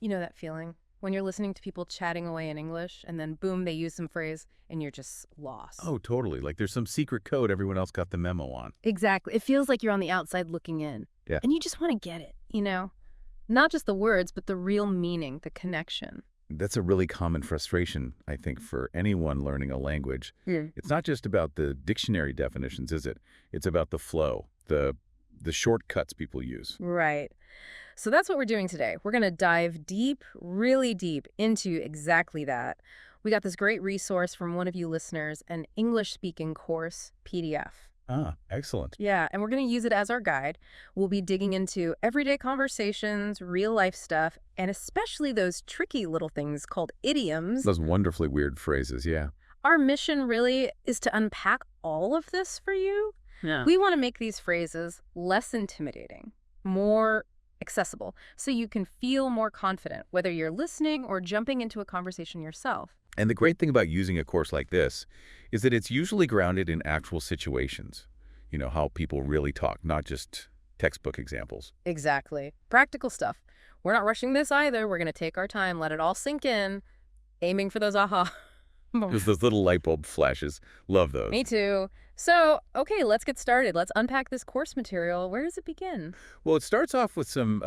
You know that feeling? When you're listening to people chatting away in English, and then boom, they use some phrase, and you're just lost. Oh, totally. Like there's some secret code everyone else got the memo on. Exactly. It feels like you're on the outside looking in. Yeah. And you just want to get it, you know? Not just the words, but the real meaning, the connection. That's a really common frustration, I think, for anyone learning a language. It's not just about the dictionary definitions, is it? It's about the flow, the shortcuts people use. Right. So that's what we're doing today. We're going to dive deep, really deep into exactly that. We got this great resource from one of you listeners, an English-speaking course PDF. Ah, excellent. Yeah, and we're going to use it as our guide. We'll be digging into everyday conversations, real-life stuff, and especially those tricky little things called idioms. Those wonderfully weird phrases, yeah. Our mission really is to unpack all of this for you. Yeah. We want to make these phrases less intimidating, more accessible, so you can feel more confident, whether you're listening or jumping into a conversation yourself. And the great thing about using a course like this is that it's usually grounded in actual situations. You know, how people really talk, not just textbook examples. Exactly. Practical stuff. We're not rushing this either. We're going to take our time, let it all sink in, aiming for those aha. Just those little light bulb flashes. Love those. Me too. So, okay, let's get started. Let's unpack this course material. Where does it begin? Well, it starts off with some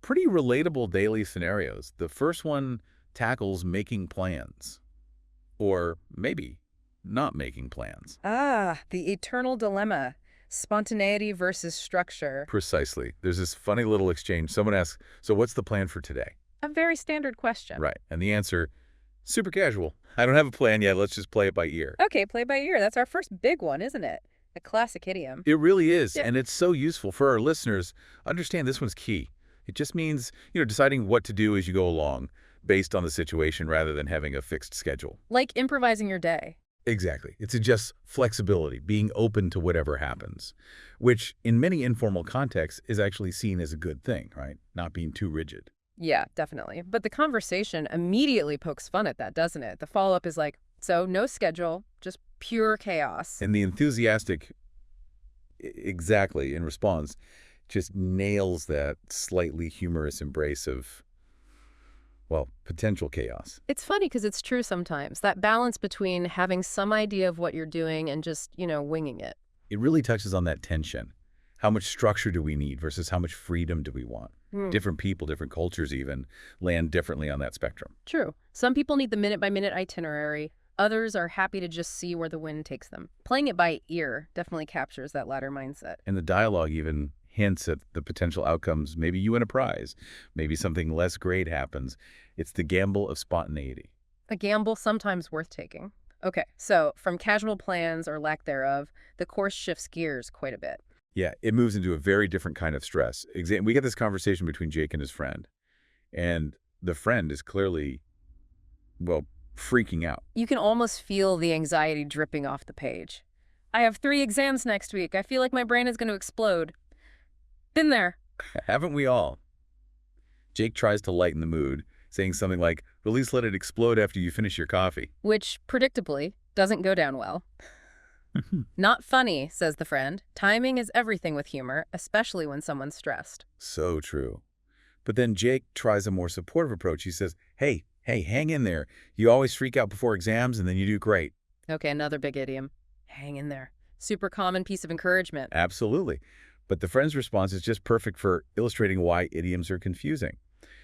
pretty relatable daily scenarios. The first one tackles making plans, or maybe not making plans. Ah, the eternal dilemma. Spontaneity versus structure. Precisely. There's this funny little exchange. Someone asks, so what's the plan for today? A very standard question. Right. And the answer, super casual. I don't have a plan yet. Let's just play it by ear. Okay, play by ear. That's our first big one, isn't it? A classic idiom. It really is. Yeah. And it's so useful for our listeners. Understand this one's key. It just means, deciding what to do as you go along based on the situation rather than having a fixed schedule. Like improvising your day. Exactly. It suggests flexibility, being open to whatever happens, which in many informal contexts is actually seen as a good thing, right? Not being too rigid. Yeah, definitely. But the conversation immediately pokes fun at that, doesn't it? The follow-up is like, so no schedule, just pure chaos. And the enthusiastic, exactly, in response, just nails that slightly humorous embrace of, well, potential chaos. It's funny because it's true sometimes. That balance between having some idea of what you're doing and just, winging it. It really touches on that tension. How much structure do we need versus how much freedom do we want? Different people, different cultures even, land differently on that spectrum. True. Some people need the minute-by-minute itinerary. Others are happy to just see where the wind takes them. Playing it by ear definitely captures that latter mindset. And the dialogue even hints at the potential outcomes. Maybe you win a prize. Maybe something less great happens. It's the gamble of spontaneity. A gamble sometimes worth taking. Okay, so from casual plans or lack thereof, the course shifts gears quite a bit. Yeah, it moves into a very different kind of stress. We get this conversation between Jake and his friend. And the friend is clearly, well, freaking out. You can almost feel the anxiety dripping off the page. I have 3 exams next week. I feel like my brain is going to explode. Been there. Haven't we all? Jake tries to lighten the mood, saying something like, at least let it explode after you finish your coffee. Which, predictably, doesn't go down well. Not funny, says the friend. Timing is everything with humor, especially when someone's stressed. So true. But then Jake tries a more supportive approach. He says, hey, hang in there. You always freak out before exams and then you do great. Okay, another big idiom. Hang in there. Super common piece of encouragement. Absolutely. But the friend's response is just perfect for illustrating why idioms are confusing.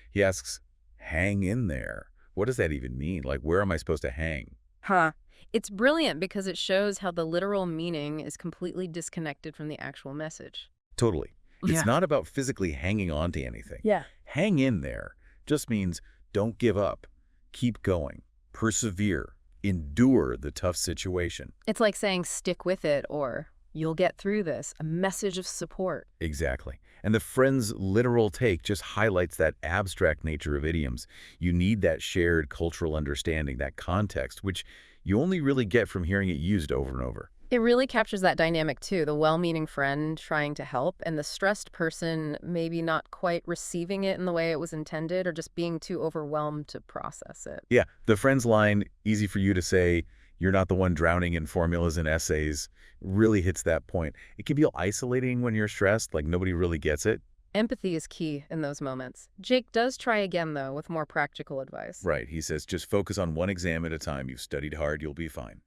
He asks, hang in there. What does that even mean? Like, where am I supposed to hang? Huh. It's brilliant because it shows how the literal meaning is completely disconnected from the actual message. Totally. It's Yeah. not about physically hanging on to anything. Yeah. Hang in there just means don't give up. Keep going. Persevere. Endure the tough situation. It's like saying stick with it or you'll get through this, a message of support. Exactly. And the friend's literal take just highlights that abstract nature of idioms. You need that shared cultural understanding, that context, which you only really get from hearing it used over and over. It really captures that dynamic too, the well-meaning friend trying to help and the stressed person maybe not quite receiving it in the way it was intended or just being too overwhelmed to process it. Yeah, the friend's line, easy for you to say, you're not the one drowning in formulas and essays, really hits that point. It can feel isolating when you're stressed, like nobody really gets it. Empathy is key in those moments. Jake does try again, though, with more practical advice. Right, he says, just focus on one exam at a time. You've studied hard, you'll be fine.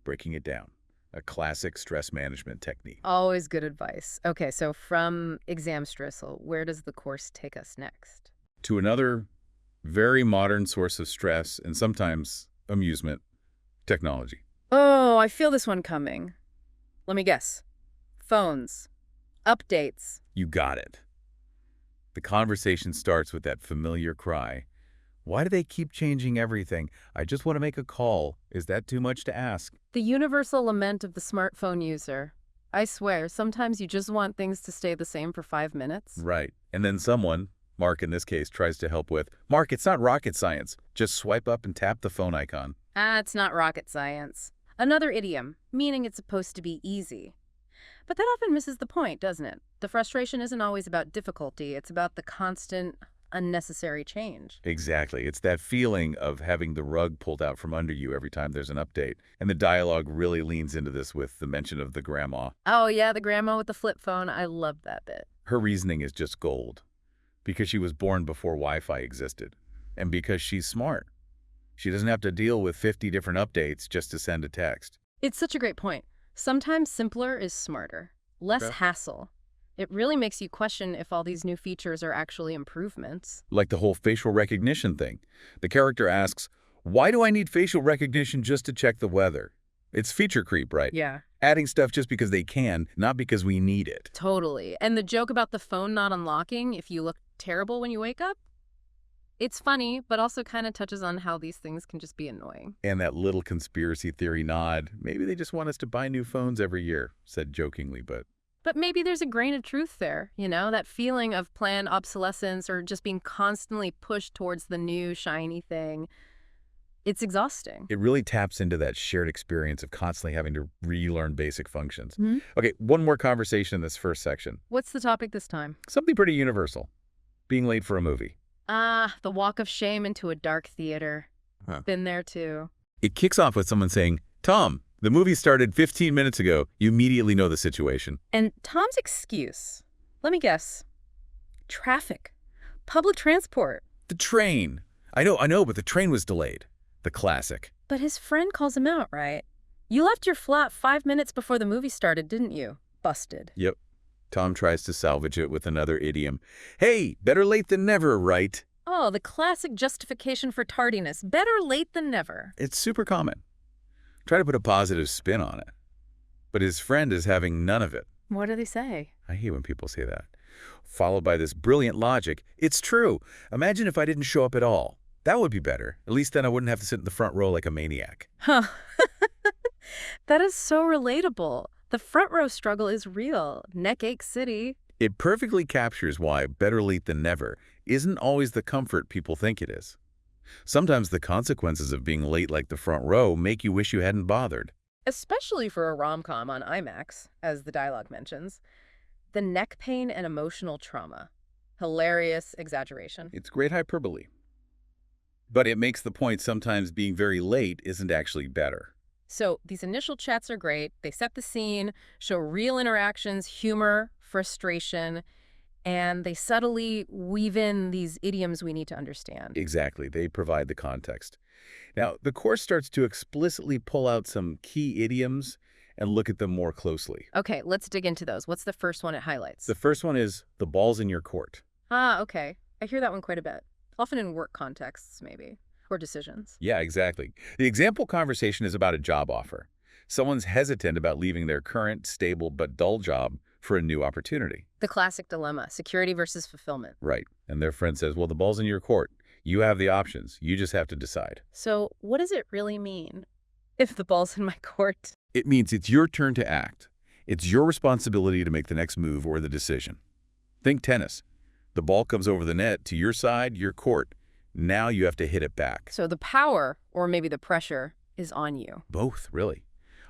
Breaking it down. A classic stress management technique. Always good advice. Okay, so from exam stressful, where does the course take us next? To another very modern source of stress and sometimes amusement, technology. Oh, I feel this one coming. Let me guess. Phones. Updates. You got it. The conversation starts with that familiar cry. Why do they keep changing everything? I just want to make a call. Is that too much to ask? The universal lament of the smartphone user. I swear, sometimes you just want things to stay the same for 5 minutes. Right. And then someone, Mark in this case, tries to help with, Mark, it's not rocket science. Just swipe up and tap the phone icon. It's not rocket science. Another idiom, meaning it's supposed to be easy. But that often misses the point, doesn't it? The frustration isn't always about difficulty. It's about the constant, unnecessary change. Exactly. It's that feeling of having the rug pulled out from under you every time there's an update. And the dialogue really leans into this with the mention of the grandma. Oh, yeah, the grandma with the flip phone. I love that bit. Her reasoning is just gold. Because she was born before Wi-Fi existed. And because she's smart. She doesn't have to deal with 50 different updates just to send a text. It's such a great point. Sometimes simpler is smarter. Less hassle. It really makes you question if all these new features are actually improvements. Like the whole facial recognition thing. The character asks, why do I need facial recognition just to check the weather? It's feature creep, right? Yeah. Adding stuff just because they can, not because we need it. Totally. And the joke about the phone not unlocking if you look terrible when you wake up? It's funny, but also kind of touches on how these things can just be annoying. And that little conspiracy theory nod, maybe they just want us to buy new phones every year, said jokingly, but... But maybe there's a grain of truth there, you know, that feeling of planned obsolescence or just being constantly pushed towards the new, shiny thing. It's exhausting. It really taps into that shared experience of constantly having to relearn basic functions. Mm-hmm. Okay, one more conversation in this first section. What's the topic this time? Something pretty universal. Being late for a movie. The walk of shame into a dark theater. Been there too. It kicks off with someone saying, Tom, the movie started 15 minutes ago. You immediately know the situation. And Tom's excuse, let me guess, traffic, public transport. The train. I know, but the train was delayed. The classic. But his friend calls him out, right? You left your flat 5 minutes before the movie started, didn't you? Busted. Yep. Tom tries to salvage it with another idiom. Hey, better late than never, right? Oh, the classic justification for tardiness. Better late than never. It's super common. Try to put a positive spin on it. But his friend is having none of it. What do they say? I hate when people say that. Followed by this brilliant logic. It's true. Imagine if I didn't show up at all. That would be better. At least then I wouldn't have to sit in the front row like a maniac. Huh. That is so relatable. The front row struggle is real. Neck-ache city. It perfectly captures why better late than never isn't always the comfort people think it is. Sometimes the consequences of being late like the front row make you wish you hadn't bothered. Especially for a rom-com on IMAX, as the dialogue mentions. The neck pain and emotional trauma. Hilarious exaggeration. It's great hyperbole. But it makes the point sometimes being very late isn't actually better. So these initial chats are great. They set the scene, show real interactions, humor, frustration, and they subtly weave in these idioms we need to understand. Exactly. They provide the context. Now, the course starts to explicitly pull out some key idioms and look at them more closely. Okay, let's dig into those. What's the first one it highlights? The first one is the ball's in your court. Okay. I hear that one quite a bit. Often in work contexts, maybe, or decisions. Yeah, exactly. The example conversation is about a job offer. Someone's hesitant about leaving their current, stable, but dull job for a new opportunity. The classic dilemma, security versus fulfillment. Right. And their friend says, well, the ball's in your court. You have the options. You just have to decide. So what does it really mean if the ball's in my court? It means it's your turn to act. It's your responsibility to make the next move or the decision. Think tennis. The ball comes over the net to your side, your court. Now you have to hit it back. So the power, or maybe the pressure, is on you. Both, really.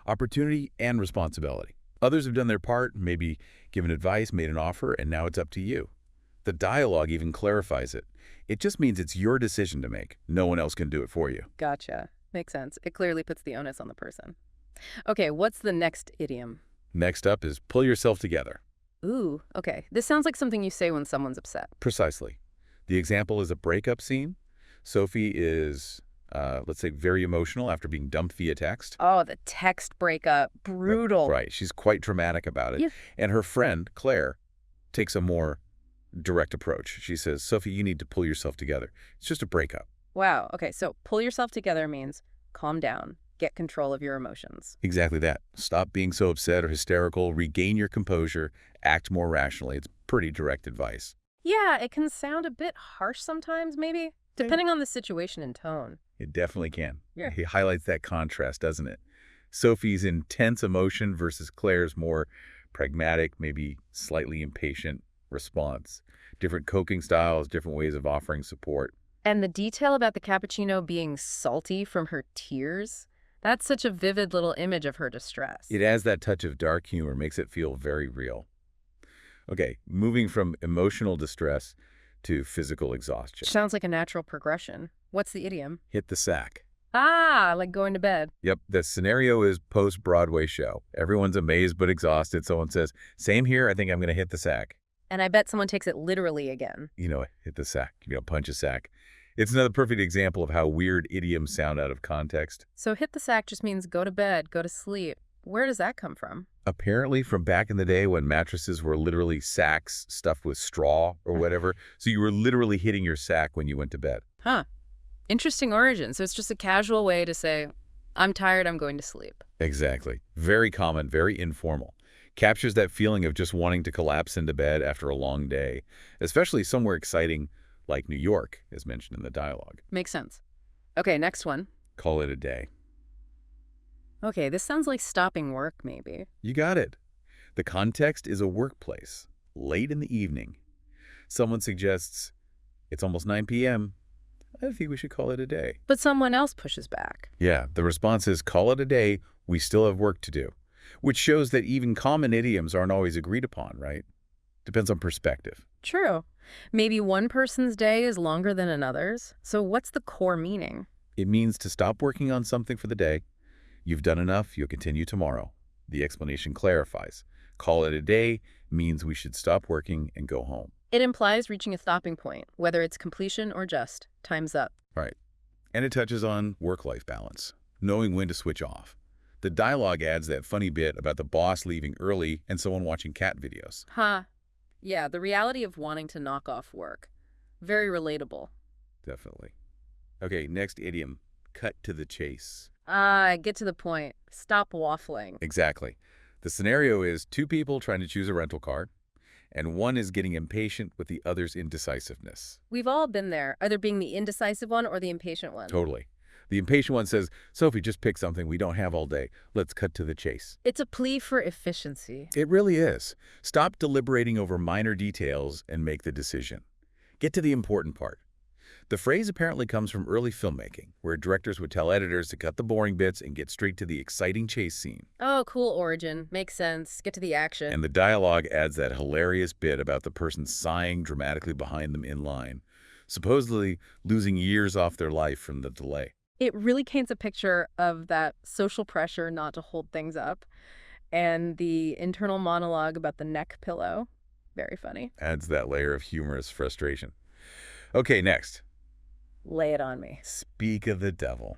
Opportunity and responsibility. Others have done their part, maybe given advice, made an offer, and now it's up to you. The dialogue even clarifies it. It just means it's your decision to make. No one else can do it for you. Gotcha. Makes sense. It clearly puts the onus on the person. Okay, what's the next idiom? Next up is pull yourself together. Ooh, okay. This sounds like something you say when someone's upset. Precisely. The example is a breakup scene. Sophie is, let's say, very emotional after being dumped via text. Oh, the text breakup. Brutal. Right. She's quite dramatic about it. Yeah. And her friend, Claire, takes a more direct approach. She says, Sophie, you need to pull yourself together. It's just a breakup. Wow. Okay, so pull yourself together means calm down, get control of your emotions. Exactly that. Stop being so upset or hysterical, regain your composure, act more rationally. It's pretty direct advice. Yeah, it can sound a bit harsh sometimes, maybe, depending on the situation and tone. It definitely can. Yeah. He highlights that contrast, doesn't it? Sophie's intense emotion versus Claire's more pragmatic, maybe slightly impatient response. Different coping styles, different ways of offering support. And the detail about the cappuccino being salty from her tears, that's such a vivid little image of her distress. It adds that touch of dark humor, makes it feel very real. Okay, moving from emotional distress to physical exhaustion. Sounds like a natural progression. What's the idiom? Hit the sack. Ah, like going to bed. Yep, the scenario is post-Broadway show. Everyone's amazed but exhausted. Someone says, same here, I think I'm going to hit the sack. And I bet someone takes it literally again. Hit the sack, punch a sack. It's another perfect example of how weird idioms sound out of context. So hit the sack just means go to bed, go to sleep. Where does that come from? Apparently from back in the day when mattresses were literally sacks stuffed with straw or whatever. So you were literally hitting your sack when you went to bed. Huh. Interesting origin. So it's just a casual way to say, I'm tired, I'm going to sleep. Exactly. Very common, very informal. Captures that feeling of just wanting to collapse into bed after a long day, especially somewhere exciting like New York, as mentioned in the dialogue. Makes sense. Okay, next one. Call it a day. Okay, this sounds like stopping work, maybe. You got it. The context is a workplace, late in the evening. Someone suggests, it's almost 9 p.m. I think we should call it a day. But someone else pushes back. Yeah, the response is, call it a day, we still have work to do. Which shows that even common idioms aren't always agreed upon, right? Depends on perspective. True. Maybe one person's day is longer than another's. So what's the core meaning? It means to stop working on something for the day. You've done enough, you'll continue tomorrow. The explanation clarifies. Call it a day means we should stop working and go home. It implies reaching a stopping point, whether it's completion or just time's up. Right. And it touches on work-life balance, knowing when to switch off. The dialogue adds that funny bit about the boss leaving early and someone watching cat videos. Huh. Yeah, the reality of wanting to knock off work. Very relatable. Definitely. Okay, next idiom, cut to the chase. Get to the point. Stop waffling. Exactly. The scenario is two people trying to choose a rental car, and one is getting impatient with the other's indecisiveness. We've all been there, either being the indecisive one or the impatient one. Totally. The impatient one says, Sophie, just pick something we don't have all day. Let's cut to the chase. It's a plea for efficiency. It really is. Stop deliberating over minor details and make the decision. Get to the important part. The phrase apparently comes from early filmmaking, where directors would tell editors to cut the boring bits and get straight to the exciting chase scene. Oh, cool origin. Makes sense. Get to the action. And the dialogue adds that hilarious bit about the person sighing dramatically behind them in line, supposedly losing years off their life from the delay. It really paints a picture of that social pressure not to hold things up and the internal monologue about the neck pillow. Very funny. Adds that layer of humorous frustration. Okay, next. Lay it on me. Speak of the devil.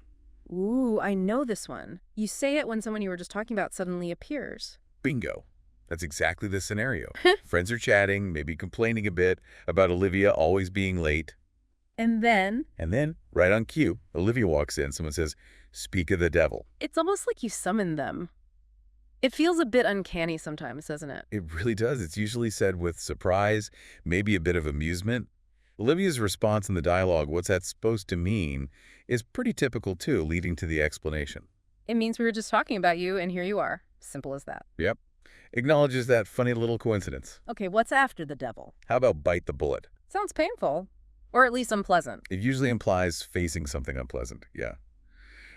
Ooh, I know this one. You say it when someone you were just talking about suddenly appears. Bingo. That's exactly the scenario. Friends are chatting, maybe complaining a bit about Olivia always being late. And then Right on cue, Olivia walks in. Someone says, speak of the devil. it's almost like you summon them. It feels a bit uncanny sometimes, doesn't it? It really does. It's usually said with surprise, maybe a bit of amusement. Olivia's response in the dialogue, what's that supposed to mean, is pretty typical too, leading to the explanation. It means we were just talking about you, and here you are. Simple as that. Yep. Acknowledges that funny little coincidence. Okay, what's after the devil? How about bite the bullet? Sounds painful. Or at least unpleasant. It usually implies facing something unpleasant, yeah.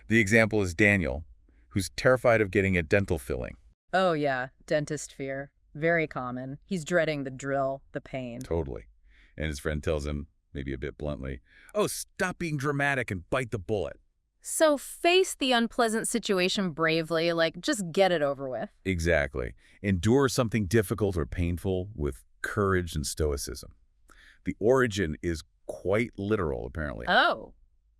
The example is Daniel, who's terrified of getting a dental filling. Oh yeah, dentist fear. Very common. He's dreading the drill, the pain. Totally. And his friend tells him, maybe a bit bluntly, oh, stop being dramatic and bite the bullet. So face the unpleasant situation bravely, like just get it over with. Exactly. Endure something difficult or painful with courage and stoicism. The origin is quite literal, apparently. Oh,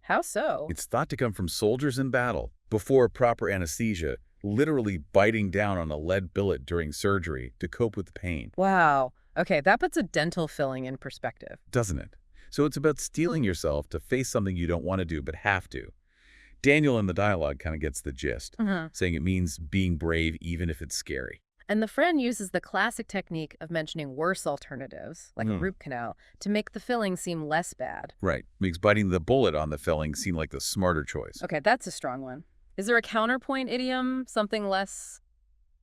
how so? It's thought to come from soldiers in battle, before proper anesthesia, literally biting down on a lead billet during surgery to cope with the pain, Wow. Okay, that puts a dental filling in perspective. doesn't it? So it's about steeling yourself to face something you don't want to do but have to. Daniel in the dialogue kind of gets the gist, Uh-huh. saying it means being brave even if it's scary. And the friend uses the classic technique of mentioning worse alternatives, like a Hmm. root canal, to make the filling seem less bad. Right. Makes biting the bullet on the filling seem like the smarter choice. Okay, that's a strong one. Is there a counterpoint idiom, something less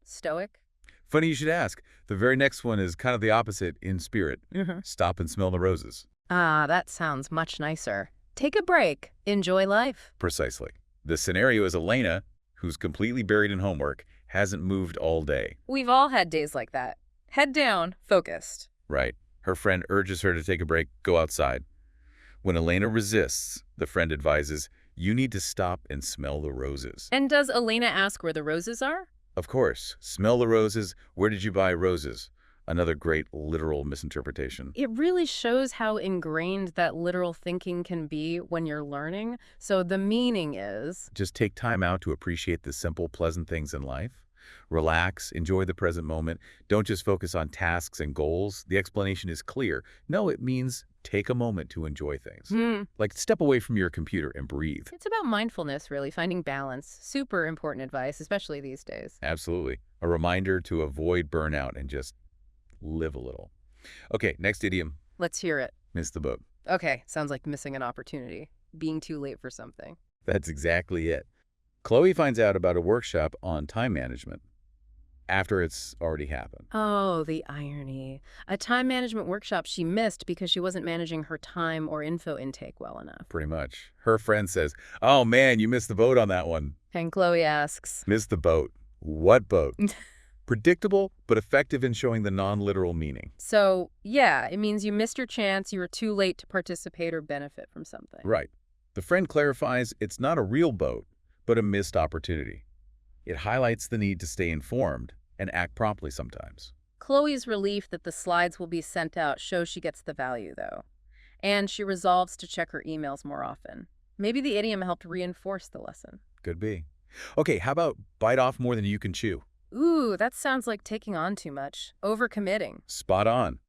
stoic? Funny you should ask. The very next one is kind of the opposite in spirit. Mm-hmm. Stop and smell the roses. Ah, that sounds much nicer. Take a break. Enjoy life. Precisely. The scenario is Elena, who's completely buried in homework, hasn't moved all day. We've all had days like that. Head down, focused. Right. Her friend urges her to take a break, go outside. When Elena resists, the friend advises, you need to stop and smell the roses. And does Elena ask where the roses are? Of course, smell the roses. Where did you buy roses? Another great literal misinterpretation. It really shows how ingrained that literal thinking can be when you're learning. So the meaning is, Just take time out to appreciate the simple, pleasant things in life. Relax, enjoy the present moment. Don't just focus on tasks and goals. The explanation is clear. No, it means take a moment to enjoy things. Like step away from your computer and breathe. it's about mindfulness, really, finding balance. Super important advice, especially these days. Absolutely. A reminder to avoid burnout and just live a little. Okay, next idiom, Let's hear it. miss the boat. Okay, sounds like missing an opportunity. Being too late for something. That's exactly it. Chloe finds out about a workshop on time management after it's already happened. Oh, the irony. A time management workshop she missed because she wasn't managing her time or info intake well enough. Pretty much. Her friend says, oh man, you missed the boat on that one. And Chloe asks, Missed the boat. What boat? Predictable, but effective in showing the non-literal meaning. so, yeah, it means you missed your chance, you were too late to participate or benefit from something. Right. The friend clarifies it's not a real boat, but a missed opportunity. It highlights the need to stay informed and act promptly sometimes. Chloe's relief that the slides will be sent out shows she gets the value, though. And she resolves to check her emails more often. Maybe the idiom helped reinforce the lesson. Could be. Okay, how about bite off more than you can chew? Ooh, that sounds like taking on too much. Overcommitting. Spot on.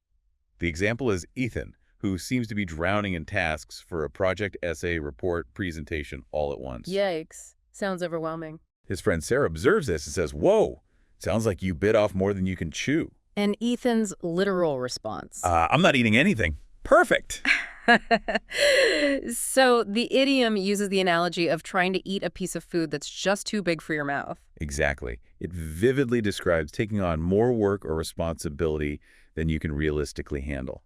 The example is Ethan, who seems to be drowning in tasks for a project, essay, report, presentation all at once. Yikes. Sounds overwhelming. His friend Sarah observes this and says, whoa, sounds like you bit off more than you can chew. And Ethan's literal response. I'm not eating anything. Perfect. So the idiom uses the analogy of trying to eat a piece of food that's just too big for your mouth. Exactly. It vividly describes taking on more work or responsibility than you can realistically handle.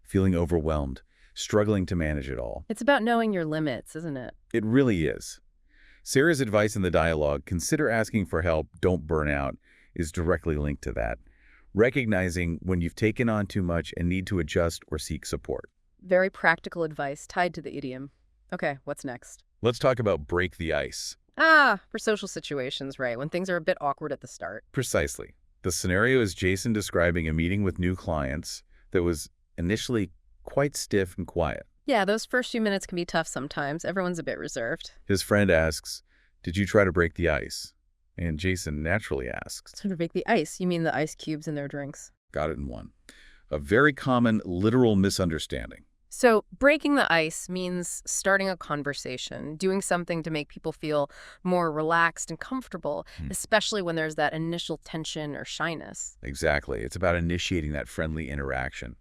Feeling overwhelmed, struggling to manage it all. It's about knowing your limits, isn't it? It really is. Sarah's advice in the dialogue, consider asking for help, don't burn out, is directly linked to that. Recognizing when you've taken on too much and need to adjust or seek support. Very practical advice tied to the idiom. Okay, what's next? Let's talk about break the ice. For social situations, right, when things are a bit awkward at the start. Precisely. The scenario is Jason describing a meeting with new clients that was initially quite stiff and quiet. Yeah, those first few minutes can be tough sometimes. Everyone's a bit reserved. His friend asks, did you try to break the ice? And Jason naturally asks, Sort of break the ice. You mean the ice cubes in their drinks. got it in one. A very common literal misunderstanding. So breaking the ice means starting a conversation, doing something to make people feel more relaxed and comfortable, especially when there's that initial tension or shyness. Exactly. It's about initiating that friendly interaction.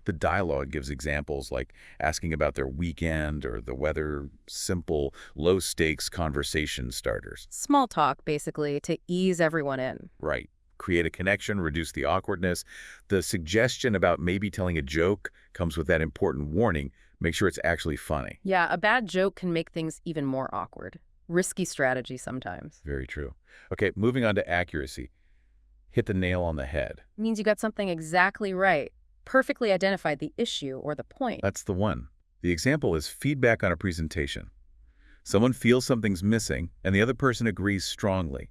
The dialogue gives examples like asking about their weekend or the weather, simple, low-stakes conversation starters. Small talk, basically, to ease everyone in. Right. Create a connection, reduce the awkwardness. The suggestion about maybe telling a joke comes with that important warning. Make sure it's actually funny. Yeah, a bad joke can make things even more awkward. Risky strategy sometimes. Very true. Okay, moving on to accuracy. Hit the nail on the head. Means you got something exactly right. Perfectly identified the issue or the point. That's the one. The example is feedback on a presentation. Someone feels something's missing, and the other person agrees strongly.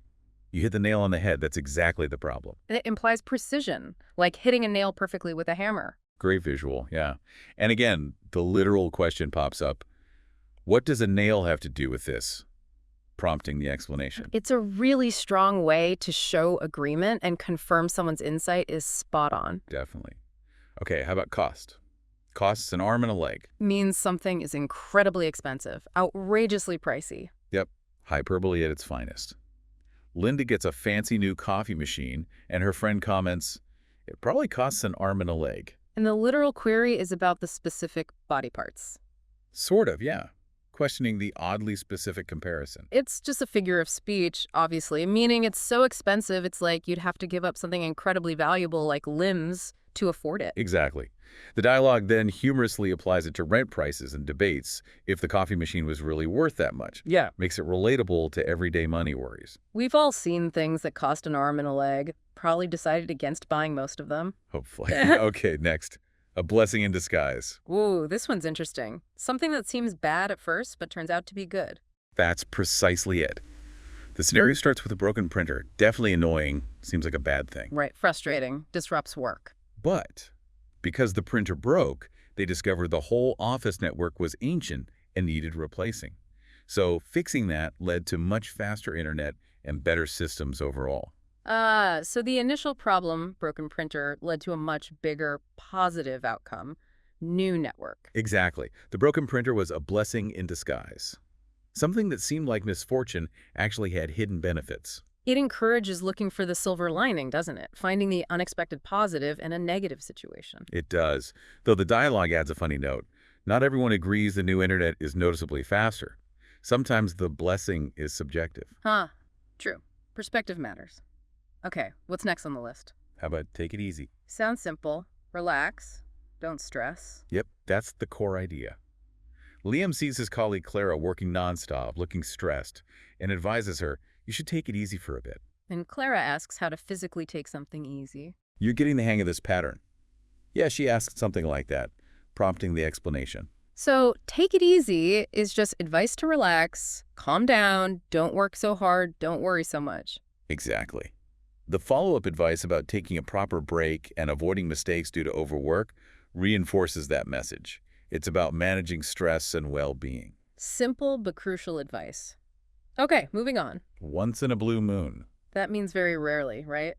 You hit the nail on the head. That's exactly the problem. It implies precision, like hitting a nail perfectly with a hammer. Great visual, yeah. And again, the literal question pops up. What does a nail have to do with this? Prompting the explanation. It's a really strong way to show agreement and confirm someone's insight is spot on. Definitely. Okay, how about cost? Costs an arm and a leg. Means something is incredibly expensive, outrageously pricey. Yep, hyperbole at its finest. Linda gets a fancy new coffee machine, and her friend comments, it probably costs an arm and a leg. And the literal query is about the specific body parts. Sort of, yeah. Questioning the oddly specific comparison. It's just a figure of speech, obviously, meaning it's so expensive it's like you'd have to give up something incredibly valuable like limbs to afford it. Exactly. The dialogue then humorously applies it to rent prices and debates if the coffee machine was really worth that much. Yeah. Makes it relatable to everyday money worries. We've all seen things that cost an arm and a leg, probably decided against buying most of them. Hopefully. Okay, next. A blessing in disguise. Ooh, this one's interesting. Something that seems bad at first, but turns out to be good. That's precisely it. The scenario starts with a broken printer. Definitely annoying. Seems like a bad thing. Right, frustrating, disrupts work. But because the printer broke, they discovered the whole office network was ancient and needed replacing. So fixing that led to much faster internet and better systems overall. So the initial problem, broken printer, led to a much bigger positive outcome, new network. Exactly. The broken printer was a blessing in disguise. Something that seemed like misfortune actually had hidden benefits. It encourages looking for the silver lining, doesn't it? Finding the unexpected positive in a negative situation. It does, though the dialogue adds a funny note. Not everyone agrees the new internet is noticeably faster. Sometimes the blessing is subjective. Huh. True. Perspective matters. Okay, what's next on the list? How about take it easy? Sounds simple. Relax. Don't stress. Yep, that's the core idea. Liam sees his colleague Clara working nonstop, looking stressed, and advises her, you should take it easy for a bit. And Clara asks how to physically take something easy. You're getting the hang of this pattern. Yeah, she asked something like that, prompting the explanation. So, take it easy is just advice to relax, calm down, don't work so hard, don't worry so much. Exactly. The follow-up advice about taking a proper break and avoiding mistakes due to overwork reinforces that message. It's about managing stress and well-being. Simple but crucial advice. Okay, moving on. Once in a blue moon. That means very rarely, right?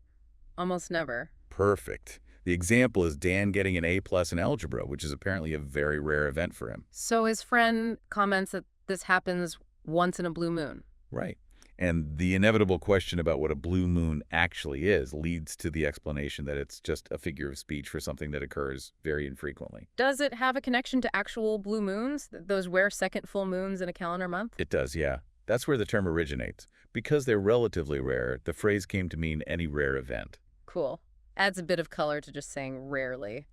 Almost never. Perfect. The example is Dan getting an A+ in algebra, which is apparently a very rare event for him. So his friend comments that this happens once in a blue moon. Right. And the inevitable question about what a blue moon actually is leads to the explanation that it's just a figure of speech for something that occurs very infrequently. Does it have a connection to actual blue moons? Those rare second full moons in a calendar month? It does, yeah. That's where the term originates. Because they're relatively rare, the phrase came to mean any rare event. Cool. Adds a bit of color to just saying rarely.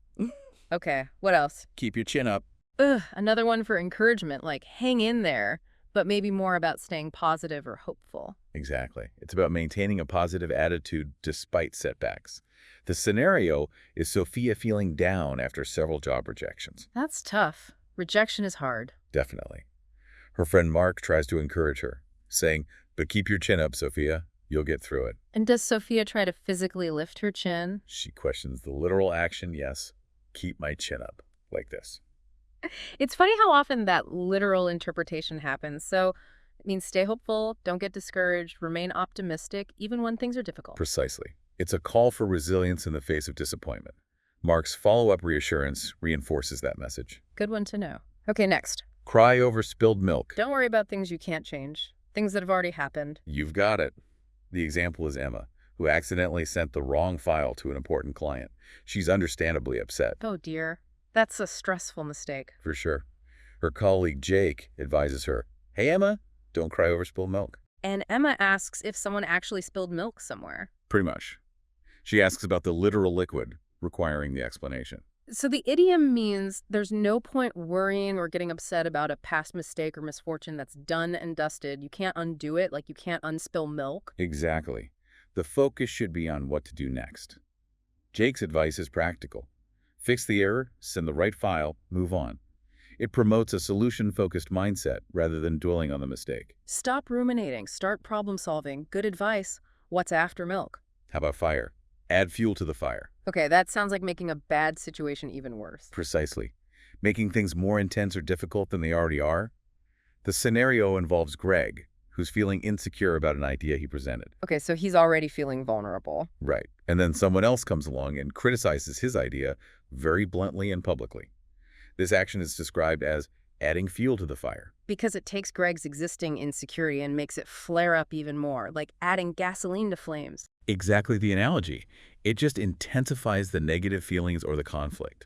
Okay, what else? Keep your chin up. Ugh, another one for encouragement, like hang in there, but maybe more about staying positive or hopeful. Exactly. It's about maintaining a positive attitude despite setbacks. The scenario is Sophia feeling down after several job rejections. That's tough. Rejection is hard. Definitely. Her friend Mark tries to encourage her, saying, but keep your chin up, Sophia. You'll get through it. And does Sophia try to physically lift her chin? She questions the literal action, yes. Keep my chin up, like this. It's funny how often that literal interpretation happens. So it means stay hopeful, don't get discouraged, remain optimistic, even when things are difficult. Precisely. It's a call for resilience in the face of disappointment. Mark's follow-up reassurance reinforces that message. Good one to know. Okay, next. Cry over spilled milk. Don't worry about things you can't change, things that have already happened. You've got it. The example is Emma, who accidentally sent the wrong file to an important client. She's understandably upset. Oh dear. That's a stressful mistake. For sure. Her colleague Jake advises her, hey Emma, don't cry over spilled milk. And Emma asks if someone actually spilled milk somewhere. Pretty much. She asks about the literal liquid, requiring the explanation. So the idiom means there's no point worrying or getting upset about a past mistake or misfortune that's done and dusted. You can't undo it, like you can't unspill milk. Exactly. The focus should be on what to do next. Jake's advice is practical. Fix the error, send the right file, move on. It promotes a solution-focused mindset rather than dwelling on the mistake. Stop ruminating, start problem solving. Good advice. What's after milk? How about fire? Add fuel to the fire. Okay, that sounds like making a bad situation even worse. Precisely. Making things more intense or difficult than they already are. The scenario involves Greg, who's feeling insecure about an idea he presented. Okay, so he's already feeling vulnerable. Right. And then someone else comes along and criticizes his idea very bluntly and publicly. This action is described as adding fuel to the fire. Because it takes Greg's existing insecurity and makes it flare up even more, like adding gasoline to flames. Exactly the analogy. It just intensifies the negative feelings or the conflict.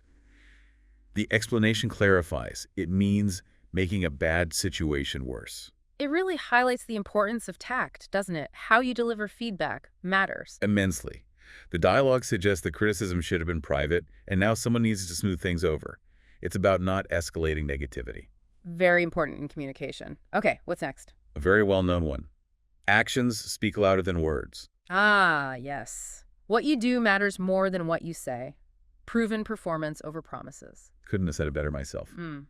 The explanation clarifies. It means making a bad situation worse. It really highlights the importance of tact, doesn't it? How you deliver feedback matters. Immensely. The dialogue suggests the criticism should have been private, and now someone needs to smooth things over. It's about not escalating negativity. Very important in communication. Okay, what's next? A very well-known one. Actions speak louder than words. Ah, yes. What you do matters more than what you say. Proven performance over promises. Couldn't have said it better myself. Mm.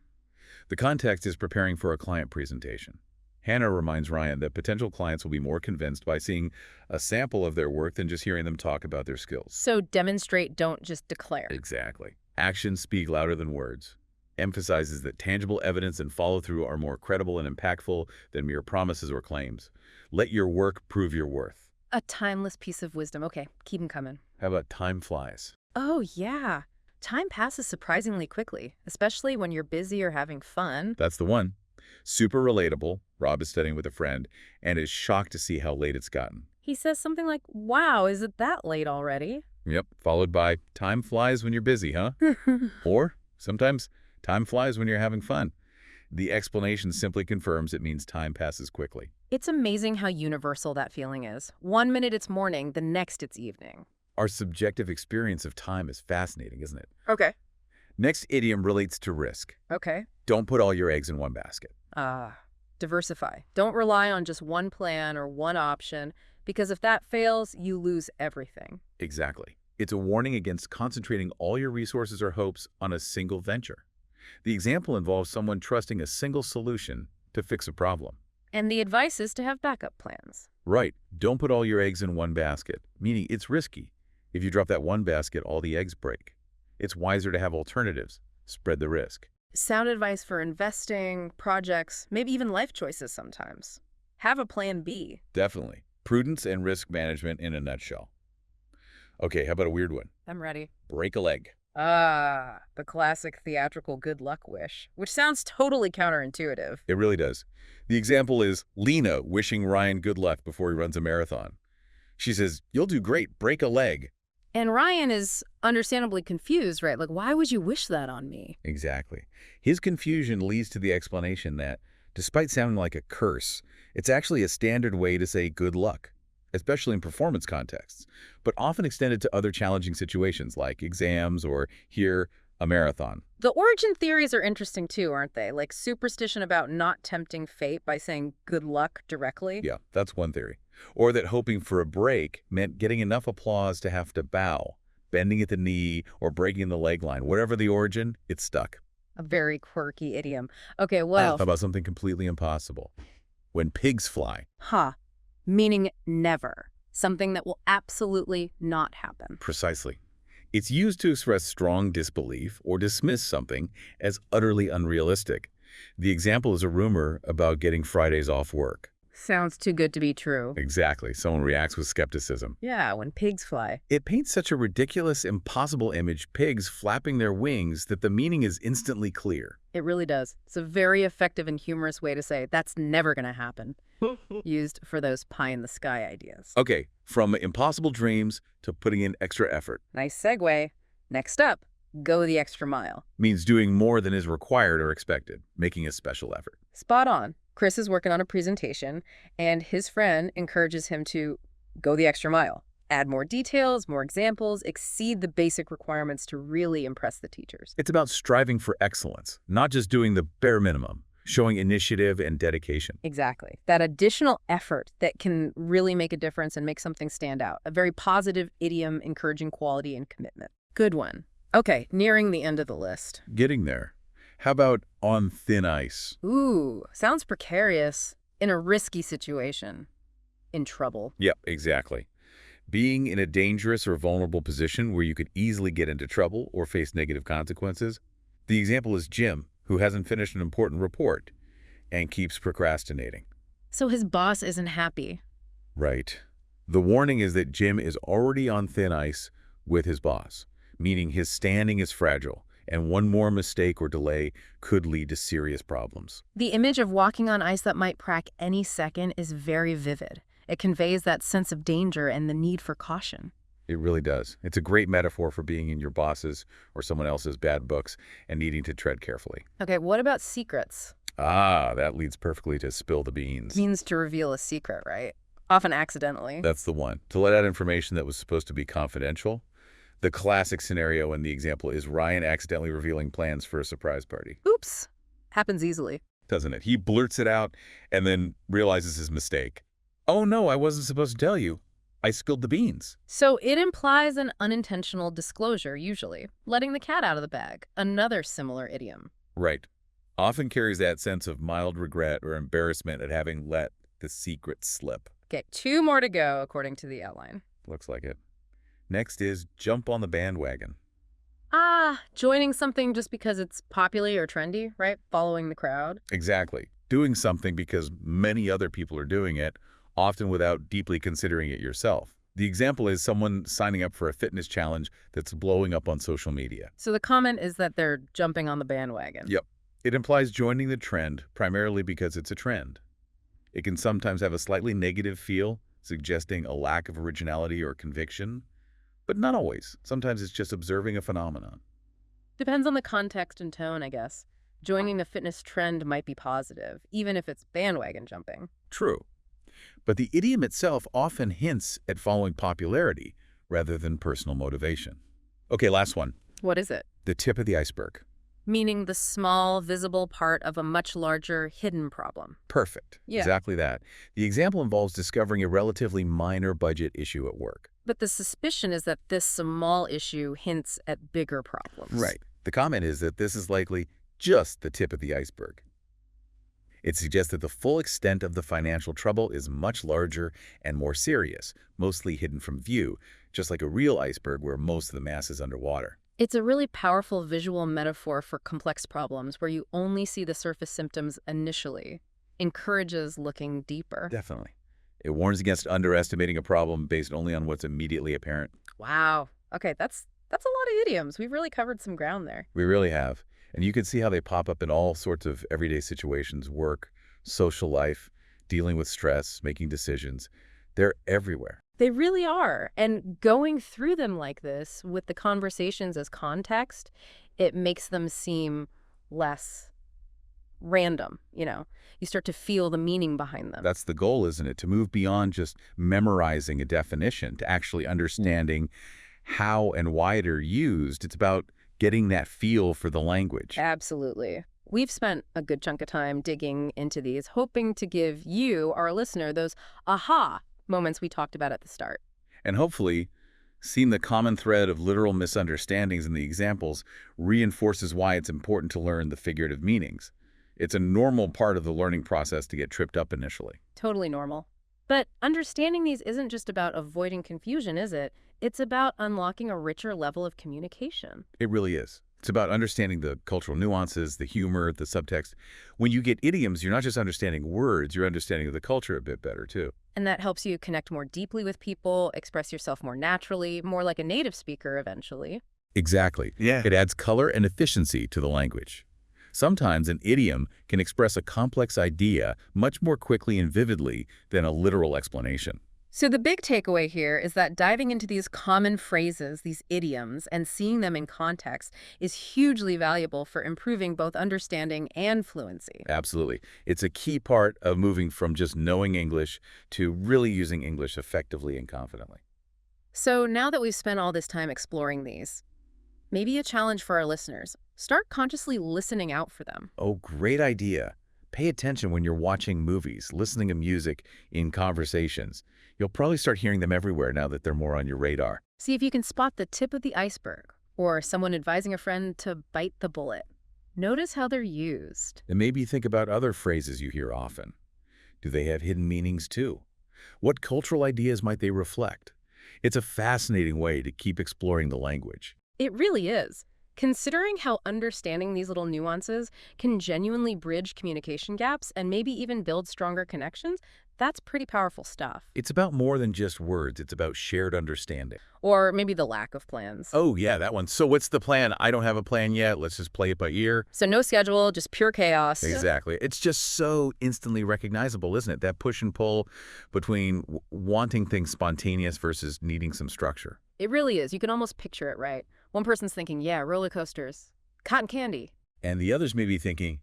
The context is preparing for a client presentation. Hannah reminds Ryan that potential clients will be more convinced by seeing a sample of their work than just hearing them talk about their skills. So demonstrate, don't just declare. Exactly. Actions speak louder than words. Emphasizes that tangible evidence and follow-through are more credible and impactful than mere promises or claims. Let your work prove your worth. A timeless piece of wisdom. Okay, keep them coming. How about time flies? Oh, yeah. Time passes surprisingly quickly, especially when you're busy or having fun. That's the one. Super relatable. Rob is studying with a friend and is shocked to see how late it's gotten. He says something like, wow, is it that late already? Yep, followed by, time flies when you're busy, huh? Or, sometimes, time flies when you're having fun. The explanation simply confirms it means time passes quickly. It's amazing how universal that feeling is. 1 minute it's morning, the next it's evening. Our subjective experience of time is fascinating, isn't it? Okay. Next idiom relates to risk. Okay. Don't put all your eggs in one basket. Diversify. Don't rely on just one plan or one option, because if that fails, you lose everything. Exactly. It's a warning against concentrating all your resources or hopes on a single venture. The example involves someone trusting a single solution to fix a problem. And the advice is to have backup plans. Right. Don't put all your eggs in one basket, meaning it's risky. If you drop that one basket, all the eggs break. It's wiser to have alternatives. Spread the risk. Sound advice for investing, projects, maybe even life choices sometimes. Have a plan B. Definitely. Prudence and risk management in a nutshell. Okay, how about a weird one? I'm ready. Break a leg. The classic theatrical good luck wish, which sounds totally counterintuitive. It really does. The example is Lena wishing Ryan good luck before he runs a marathon. She says, "You'll do great, break a leg." And Ryan is understandably confused, right? Like, why would you wish that on me? Exactly. His confusion leads to the explanation that, despite sounding like a curse, it's actually a standard way to say good luck, especially in performance contexts, but often extended to other challenging situations like exams or, here, a marathon. The origin theories are interesting too, aren't they? Like superstition about not tempting fate by saying good luck directly. Yeah, that's one theory. Or that hoping for a break meant getting enough applause to have to bow, bending at the knee, or breaking the leg line. Whatever the origin, it's stuck. A very quirky idiom. Okay, well. How about something completely impossible? When pigs fly. Meaning never. Something that will absolutely not happen. Precisely. It's used to express strong disbelief or dismiss something as utterly unrealistic. The example is a rumor about getting Fridays off work. Sounds too good to be true. Exactly. Someone reacts with skepticism. Yeah, when pigs fly. It paints such a ridiculous, impossible image, pigs flapping their wings, that the meaning is instantly clear. It really does. It's a very effective and humorous way to say that's never going to happen. Used for those pie-in-the-sky ideas. Okay, from impossible dreams to putting in extra effort. Nice segue. Next up, go the extra mile. Means doing more than is required or expected, making a special effort. Spot on. Chris is working on a presentation, and his friend encourages him to go the extra mile. Add more details, more examples, exceed the basic requirements to really impress the teachers. It's about striving for excellence, not just doing the bare minimum, showing initiative and dedication. Exactly. That additional effort that can really make a difference and make something stand out. A very positive idiom encouraging quality and commitment. Good one. Okay, nearing the end of the list. Getting there. How about on thin ice? Ooh, sounds precarious. In a risky situation. In trouble. Yep, exactly. Being in a dangerous or vulnerable position where you could easily get into trouble or face negative consequences. The example is Jim, who hasn't finished an important report and keeps procrastinating. So his boss isn't happy. Right. The warning is that Jim is already on thin ice with his boss, meaning his standing is fragile, and one more mistake or delay could lead to serious problems. The image of walking on ice that might crack any second is very vivid. It conveys that sense of danger and the need for caution. It really does. It's a great metaphor for being in your boss's or someone else's bad books and needing to tread carefully. Okay, what about secrets? Ah, that leads perfectly to spill the beans. Means to reveal a secret, right? Often accidentally. That's the one. To let out information that was supposed to be confidential. The classic scenario in the example is Ryan accidentally revealing plans for a surprise party. Oops. Happens easily. Doesn't it? He blurts it out and then realizes his mistake. Oh no, I wasn't supposed to tell you. I spilled the beans. So it implies an unintentional disclosure, usually. Letting the cat out of the bag. Another similar idiom. Right. Often carries that sense of mild regret or embarrassment at having let the secret slip. Okay, 2 more to go, according to the outline. Looks like it. Next is jump on the bandwagon. Joining something just because it's popular or trendy, right? Following the crowd. Exactly. Doing something because many other people are doing it, often without deeply considering it yourself. The example is someone signing up for a fitness challenge that's blowing up on social media. So the comment is that they're jumping on the bandwagon. Yep. It implies joining the trend primarily because it's a trend. It can sometimes have a slightly negative feel, suggesting a lack of originality or conviction, but not always. Sometimes it's just observing a phenomenon. Depends on the context and tone, I guess. Joining the fitness trend might be positive, even if it's bandwagon jumping. True. But the idiom itself often hints at following popularity rather than personal motivation. Okay, last one. What is it? The tip of the iceberg. Meaning the small, visible part of a much larger, hidden problem. Perfect. Yeah. Exactly that. The example involves discovering a relatively minor budget issue at work. But the suspicion is that this small issue hints at bigger problems. Right. The comment is that this is likely just the tip of the iceberg. It suggests that the full extent of the financial trouble is much larger and more serious, mostly hidden from view, just like a real iceberg where most of the mass is underwater. It's a really powerful visual metaphor for complex problems where you only see the surface symptoms initially. Encourages looking deeper. Definitely. It warns against underestimating a problem based only on what's immediately apparent. Wow. Okay, that's a lot of idioms. We've really covered some ground there. We really have. And you can see how they pop up in all sorts of everyday situations, work, social life, dealing with stress, making decisions. They're everywhere. They really are. And going through them like this, with the conversations as context, it makes them seem less random, you know. You start to feel the meaning behind them. That's the goal, isn't it? To move beyond just memorizing a definition to actually understanding how and why they're used. It's about getting that feel for the language. Absolutely. We've spent a good chunk of time digging into these, hoping to give you, our listener, those aha moments we talked about at the start. And hopefully, seeing the common thread of literal misunderstandings in the examples reinforces why it's important to learn the figurative meanings. It's a normal part of the learning process to get tripped up initially. Totally normal. But understanding these isn't just about avoiding confusion, is it? It's about unlocking a richer level of communication. It really is. It's about understanding the cultural nuances, the humor, the subtext. When you get idioms, you're not just understanding words, you're understanding the culture a bit better, too. And that helps you connect more deeply with people, express yourself more naturally, more like a native speaker eventually. Exactly. Yeah. It adds color and efficiency to the language. Sometimes an idiom can express a complex idea much more quickly and vividly than a literal explanation. So the big takeaway here is that diving into these common phrases, these idioms, and seeing them in context is hugely valuable for improving both understanding and fluency. Absolutely. It's a key part of moving from just knowing English to really using English effectively and confidently. So now that we've spent all this time exploring these, maybe a challenge for our listeners. Start consciously listening out for them. Oh, great idea. Pay attention when you're watching movies, listening to music, in conversations. You'll probably start hearing them everywhere now that they're more on your radar. See if you can spot the tip of the iceberg or someone advising a friend to bite the bullet. Notice how they're used. And maybe think about other phrases you hear often. Do they have hidden meanings too? What cultural ideas might they reflect? It's a fascinating way to keep exploring the language. It really is. Considering how understanding these little nuances can genuinely bridge communication gaps and maybe even build stronger connections, that's pretty powerful stuff. It's about more than just words. It's about shared understanding. Or maybe the lack of plans. Oh, yeah, that one. So what's the plan? I don't have a plan yet. Let's just play it by ear. So no schedule, just pure chaos. Exactly. It's just so instantly recognizable, isn't it? That push and pull between wanting things spontaneous versus needing some structure. It really is. You can almost picture it, right? One person's thinking, yeah, roller coasters, cotton candy. And the others may be thinking,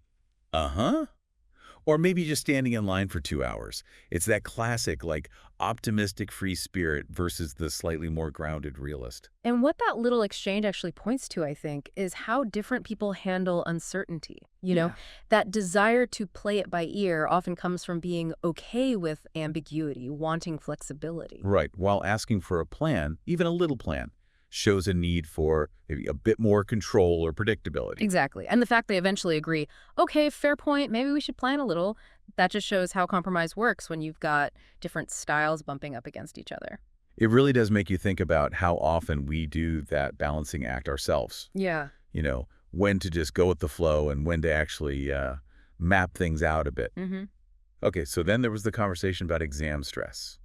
uh-huh. Or maybe just standing in line for 2 hours. It's that classic, like, optimistic free spirit versus the slightly more grounded realist. And what that little exchange actually points to, I think, is how different people handle uncertainty. Yeah. That desire to play it by ear often comes from being okay with ambiguity, wanting flexibility. Right, while asking for a plan, even a little plan, shows a need for maybe a bit more control or predictability. Exactly. And the fact they eventually agree, okay, fair point, maybe we should plan a little, that just shows how compromise works when you've got different styles bumping up against each other. It really does make you think about how often we do that balancing act ourselves. Yeah. When to just go with the flow and when to actually map things out a bit. Mm-hmm. Okay, so then there was the conversation about exam stress.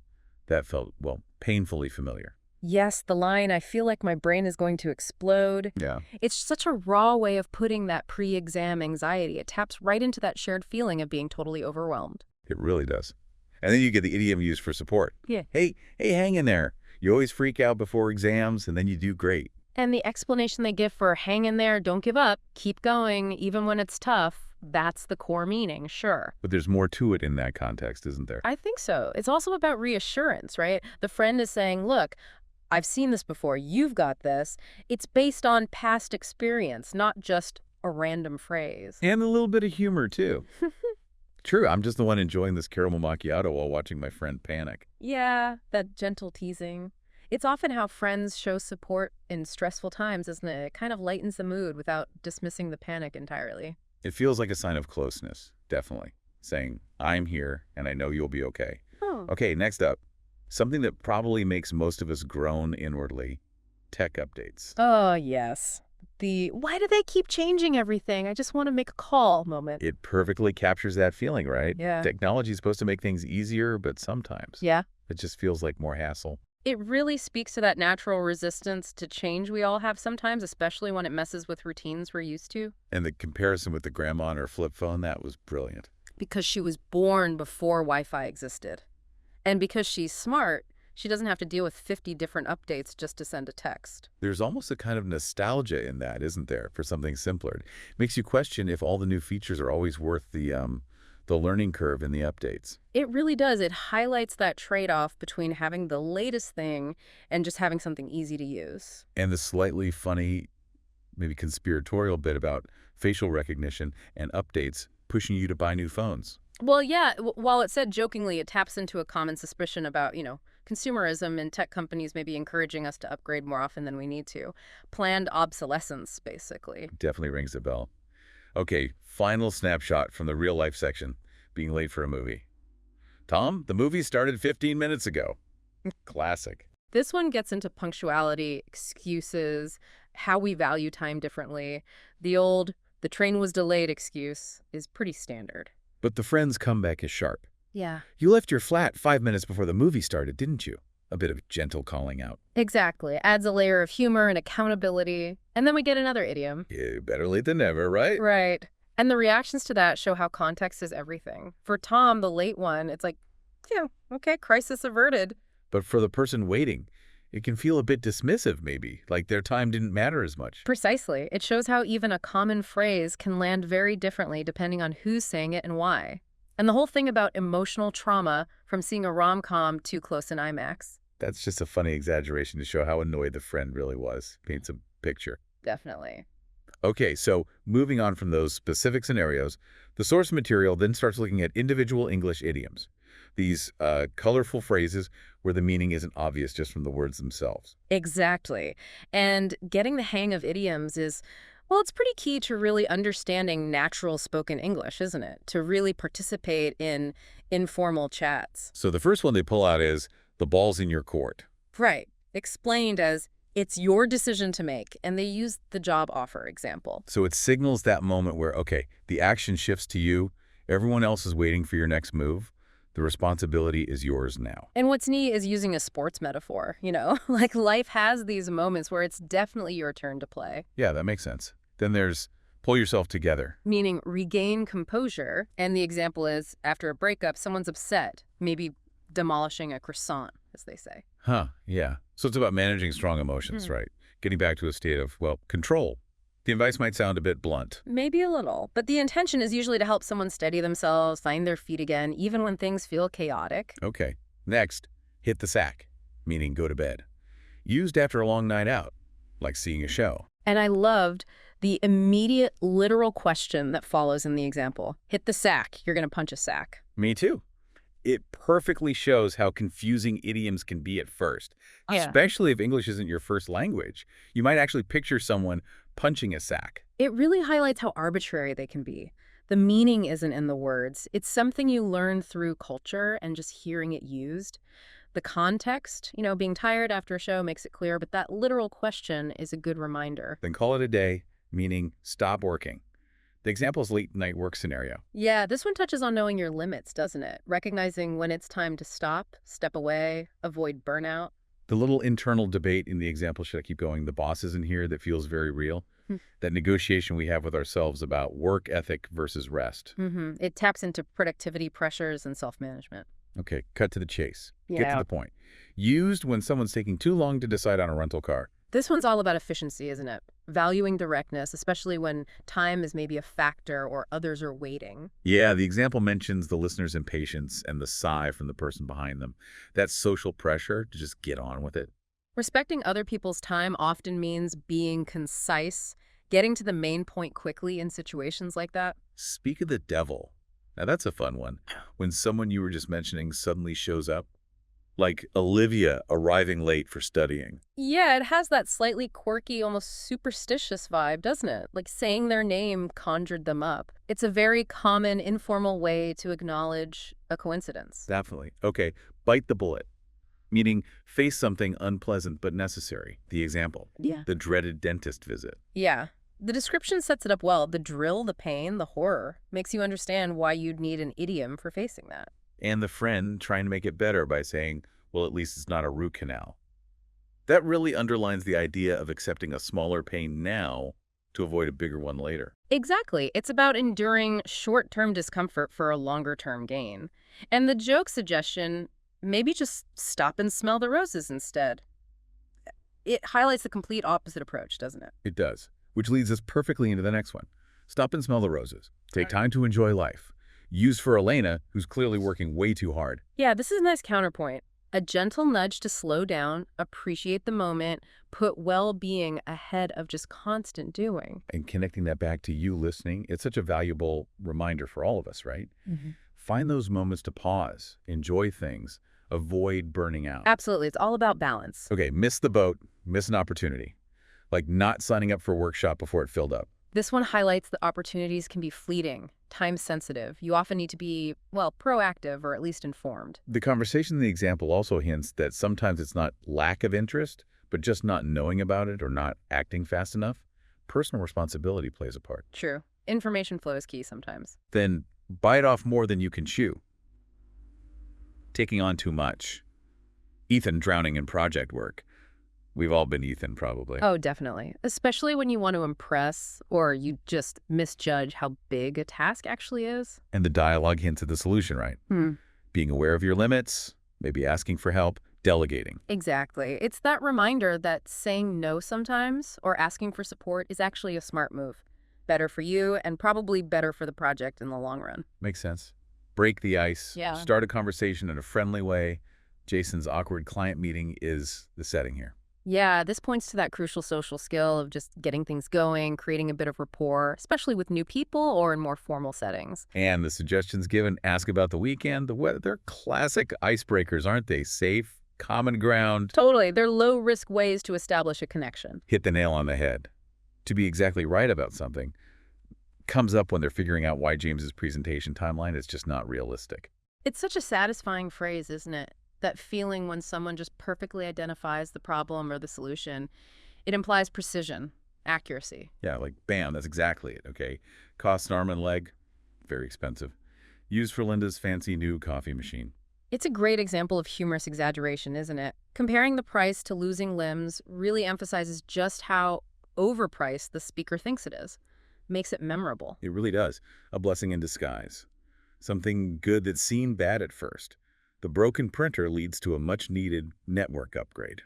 That felt, well, painfully familiar. Yes, the line, I feel like my brain is going to explode. Yeah. It's such a raw way of putting that pre-exam anxiety. It taps right into that shared feeling of being totally overwhelmed. It really does. And then you get the idiom used for support. Yeah. Hey, hang in there. You always freak out before exams, and then you do great. And the explanation they give for hang in there, don't give up, keep going, even when it's tough, that's the core meaning, sure. But there's more to it in that context, isn't there? I think so. It's also about reassurance, right? The friend is saying, look, I've seen this before. You've got this. It's based on past experience, not just a random phrase. And a little bit of humor, too. True, I'm just the one enjoying this caramel macchiato while watching my friend panic. Yeah, that gentle teasing. It's often how friends show support in stressful times, isn't it? It kind of lightens the mood without dismissing the panic entirely. It feels like a sign of closeness, definitely. Saying, I'm here, and I know you'll be okay. Oh. Okay, next up. Something that probably makes most of us groan inwardly. Tech updates. Oh, yes. The why do they keep changing everything? I just want to make a call moment. It perfectly captures that feeling, right? Yeah. Technology is supposed to make things easier, but sometimes Yeah. it just feels like more hassle. It really speaks to that natural resistance to change we all have sometimes, especially when it messes with routines we're used to. And the comparison with the grandma on her flip phone, that was brilliant. Because she was born before Wi-Fi existed. And because she's smart, she doesn't have to deal with 50 different updates just to send a text. There's almost a kind of nostalgia in that, isn't there, for something simpler? It makes you question if all the new features are always worth the learning curve in the updates. It really does. It highlights that trade-off between having the latest thing and just having something easy to use. And the slightly funny, maybe conspiratorial bit about facial recognition and updates pushing you to buy new phones. Well, yeah, while it said jokingly, it taps into a common suspicion about, consumerism and tech companies maybe encouraging us to upgrade more often than we need to. Planned obsolescence, basically. Definitely rings a bell. Okay, final snapshot from the real life section, being late for a movie. Tom, the movie started 15 minutes ago. Classic. This one gets into punctuality, excuses, how we value time differently. The train was delayed excuse is pretty standard. But the friend's comeback is sharp. Yeah. You left your flat 5 minutes before the movie started, didn't you? A bit of gentle calling out. Exactly. Adds a layer of humor and accountability. And then we get another idiom. Yeah, better late than never, right? Right. And the reactions to that show how context is everything. For Tom, the late one, it's like, yeah, okay, crisis averted. But for the person waiting, it can feel a bit dismissive, maybe, like their time didn't matter as much. Precisely. It shows how even a common phrase can land very differently depending on who's saying it and why. And the whole thing about emotional trauma from seeing a rom-com too close in IMAX. That's just a funny exaggeration to show how annoyed the friend really was. Paints a picture. Definitely. Okay, so moving on from those specific scenarios, the source material then starts looking at individual English idioms. These colorful phrases where the meaning isn't obvious just from the words themselves. Exactly. And getting the hang of idioms is, Well, it's pretty key to really understanding natural spoken English, isn't it? To really participate in informal chats. So the first one they pull out is, the ball's in your court. Right. Explained as it's your decision to make, and they use the job offer example. So it signals that moment where, okay, the action shifts to you, everyone else is waiting for your next move, the responsibility is yours now. And what's neat is using a sports metaphor, like life has these moments where it's definitely your turn to play. Yeah, that makes sense. Then there's pull yourself together. Meaning regain composure. And the example is after a breakup, someone's upset, maybe demolishing a croissant, as they say. Huh, yeah. So it's about managing strong emotions, right? Getting back to a state of, well, control. The advice might sound a bit blunt. Maybe a little, but the intention is usually to help someone steady themselves, find their feet again, even when things feel chaotic. Okay. Next, hit the sack, meaning go to bed. Used after a long night out, like seeing a show. And I loved the immediate literal question that follows in the example. Hit the sack. You're going to punch a sack. Me too. It perfectly shows how confusing idioms can be at first, especially if English isn't your first language. You might actually picture someone punching a sack. It really highlights how arbitrary they can be. The meaning isn't in the words. It's something you learn through culture and just hearing it used. The context, being tired after a show makes it clear, but that literal question is a good reminder. Then call it a day, meaning stop working. The example is late night work scenario. Yeah, this one touches on knowing your limits, doesn't it? Recognizing when it's time to stop, step away, avoid burnout. The little internal debate in the example, should I keep going? The boss isn't here, that feels very real. That negotiation we have with ourselves about work ethic versus rest. It taps into productivity pressures and self-management. Okay, cut to the chase. Get Yeah. to the point. Used when someone's taking too long to decide on a rental car. This one's all about efficiency, isn't it? Valuing directness, especially when time is maybe a factor or others are waiting. Yeah, the example mentions the listener's impatience and the sigh from the person behind them. That social pressure to just get on with it. Respecting other people's time often means being concise, getting to the main point quickly in situations like that. Speak of the devil. Now that's a fun one. When someone you were just mentioning suddenly shows up. Like Olivia arriving late for studying. Yeah, it has that slightly quirky, almost superstitious vibe, doesn't it? Like saying their name conjured them up. It's a very common, informal way to acknowledge a coincidence. Definitely. Okay, bite the bullet. Meaning face something unpleasant but necessary. The example. Yeah. The dreaded dentist visit. Yeah. The description sets it up well. The drill, the pain, the horror makes you understand why you'd need an idiom for facing that. And the friend trying to make it better by saying, well, at least it's not a root canal. That really underlines the idea of accepting a smaller pain now to avoid a bigger one later. Exactly. It's about enduring short-term discomfort for a longer-term gain. And the joke suggestion, maybe just stop and smell the roses instead. It highlights the complete opposite approach, doesn't it? It does, which leads us perfectly into the next one. Stop and smell the roses. Take time to enjoy life. Used for Elena, who's clearly working way too hard. Yeah, this is a nice counterpoint. A gentle nudge to slow down, appreciate the moment, put well-being ahead of just constant doing. And connecting that back to you listening, it's such a valuable reminder for all of us, right? Find those moments to pause, enjoy things, avoid burning out. Absolutely. It's all about balance. Okay, miss the boat, miss an opportunity. Like not signing up for a workshop before it filled up. This one highlights that opportunities can be fleeting, time-sensitive. You often need to be, well, proactive or at least informed. The conversation in the example also hints that sometimes it's not lack of interest, but just not knowing about it or not acting fast enough. Personal responsibility plays a part. True. Information flow is key sometimes. Then bite off more than you can chew. Taking on too much. Ethan drowning in project work. We've all been Ethan, probably. Oh, definitely. Especially when you want to impress or you just misjudge how big a task actually is. And the dialogue hints at the solution, right? Being aware of your limits, maybe asking for help, delegating. Exactly. It's that reminder that saying no sometimes or asking for support is actually a smart move. Better for you and probably better for the project in the long run. Makes sense. Break the ice. Yeah. Start a conversation in a friendly way. Jason's awkward client meeting is the setting here. Yeah, this points to that crucial social skill of just getting things going, creating a bit of rapport, especially with new people or in more formal settings. And the suggestions given, ask about the weekend, the weather, they're classic icebreakers, aren't they? Safe, common ground. Totally. They're low-risk ways to establish a connection. Hit the nail on the head. to be exactly right about something comes up when they're figuring out why James's presentation timeline is just not realistic. It's such a satisfying phrase, isn't it? That feeling when someone just perfectly identifies the problem or the solution. It implies precision, accuracy. Yeah, like, bam, that's exactly it, okay? Costs an arm and leg, very expensive. Used for Linda's fancy new coffee machine. It's a great example of humorous exaggeration, isn't it? Comparing the price to losing limbs really emphasizes just how overpriced the speaker thinks it is. Makes it memorable. It really does. A blessing in disguise. Something good that seemed bad at first. The broken printer leads to a much-needed network upgrade.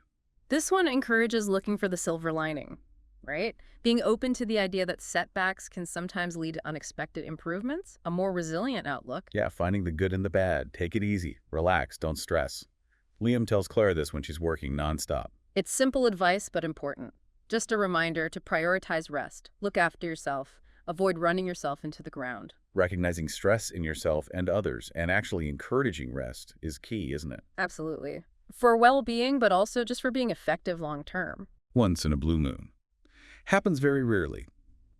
This one encourages looking for the silver lining, right? Being open to the idea that setbacks can sometimes lead to unexpected improvements, a more resilient outlook. Yeah, finding the good in the bad. Take it easy. Relax. Don't stress. Liam tells Claire this when she's working nonstop. It's simple advice, but important. Just a reminder to prioritize rest, look after yourself, avoid running yourself into the ground. Recognizing stress in yourself and others and actually encouraging rest is key, isn't it? Absolutely. For well-being, but also just for being effective long-term. Once in a blue moon. Happens very rarely.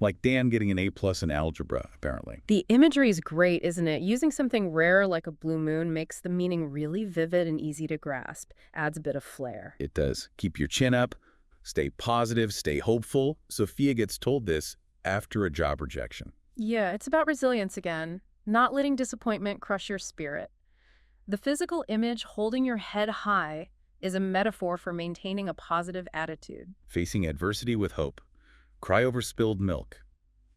Like Dan getting an A+ in algebra, apparently. The imagery is great, isn't it? Using something rare like a blue moon makes the meaning really vivid and easy to grasp, adds a bit of flair. It does. Keep your chin up, stay positive, stay hopeful. Sophia gets told this after a job rejection. Yeah, it's about resilience again, not letting disappointment crush your spirit. The physical image holding your head high is a metaphor for maintaining a positive attitude. Facing adversity with hope. Cry over spilled milk.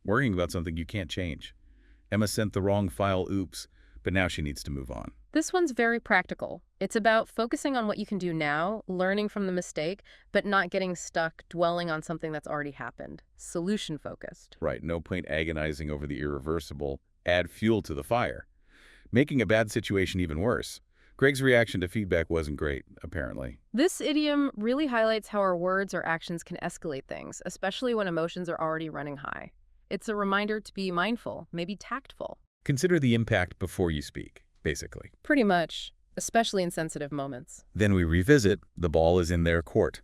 Worrying about something you can't change. Emma sent the wrong file, oops, but now she needs to move on. This one's very practical. It's about focusing on what you can do now, learning from the mistake, but not getting stuck dwelling on something that's already happened. Solution-focused. Right, no point agonizing over the irreversible. Add fuel to the fire. Making a bad situation even worse. Greg's reaction to feedback wasn't great, apparently. This idiom really highlights how our words or actions can escalate things, especially when emotions are already running high. It's a reminder to be mindful, maybe tactful. Consider the impact before you speak, basically. Pretty much, especially in sensitive moments. Then we revisit, the ball is in their court.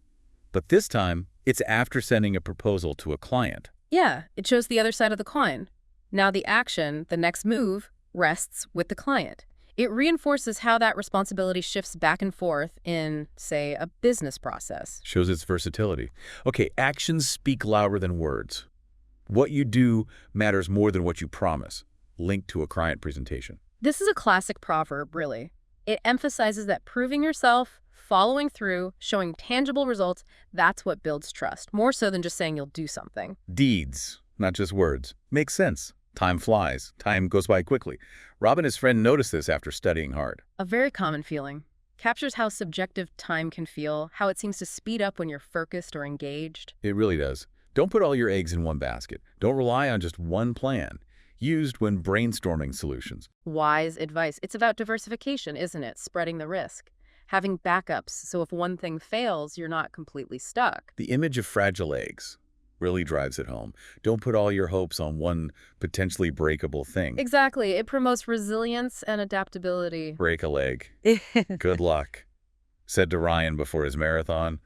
But this time, it's after sending a proposal to a client. Yeah, it shows the other side of the coin. Now the action, the next move, rests with the client. It reinforces how that responsibility shifts back and forth in, say, a business process. Shows its versatility. Okay, actions speak louder than words. What you do matters more than what you promise. Linked to a client presentation. This is a classic proverb, really. It emphasizes that proving yourself, following through, showing tangible results, that's what builds trust, more so than just saying you'll do something. Deeds, not just words. Makes sense. Time flies. Time goes by quickly. Rob and his friend noticed this after studying hard. A very common feeling. Captures how subjective time can feel, how it seems to speed up when you're focused or engaged. It really does. Don't put all your eggs in one basket. Don't rely on just one plan. Used when brainstorming solutions. Wise advice. It's about diversification, isn't it? Spreading the risk. Having backups, so if one thing fails, you're not completely stuck. The image of fragile eggs really drives it home. Don't put all your hopes on one potentially breakable thing. Exactly. It promotes resilience and adaptability. Break a leg. Good luck, said to Ryan before his marathon.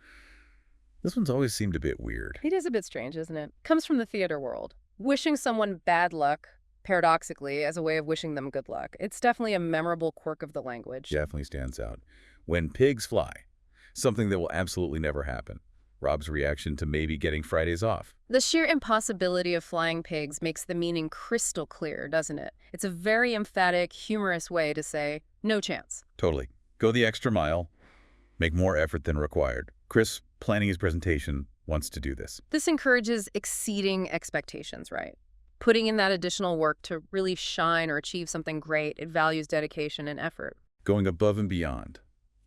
This one's always seemed a bit weird. It is a bit strange, isn't it? Comes from the theater world. Wishing someone bad luck, paradoxically, as a way of wishing them good luck. It's definitely a memorable quirk of the language. Definitely stands out. When pigs fly, something that will absolutely never happen. Rob's reaction to maybe getting Fridays off. The sheer impossibility of flying pigs makes the meaning crystal clear, doesn't it? It's a very emphatic, humorous way to say, no chance. Totally. Go the extra mile. Make more effort than required. Chris, planning his presentation, wants to do this. This encourages exceeding expectations, right? Putting in that additional work to really shine or achieve something great. It values dedication and effort. Going above and beyond.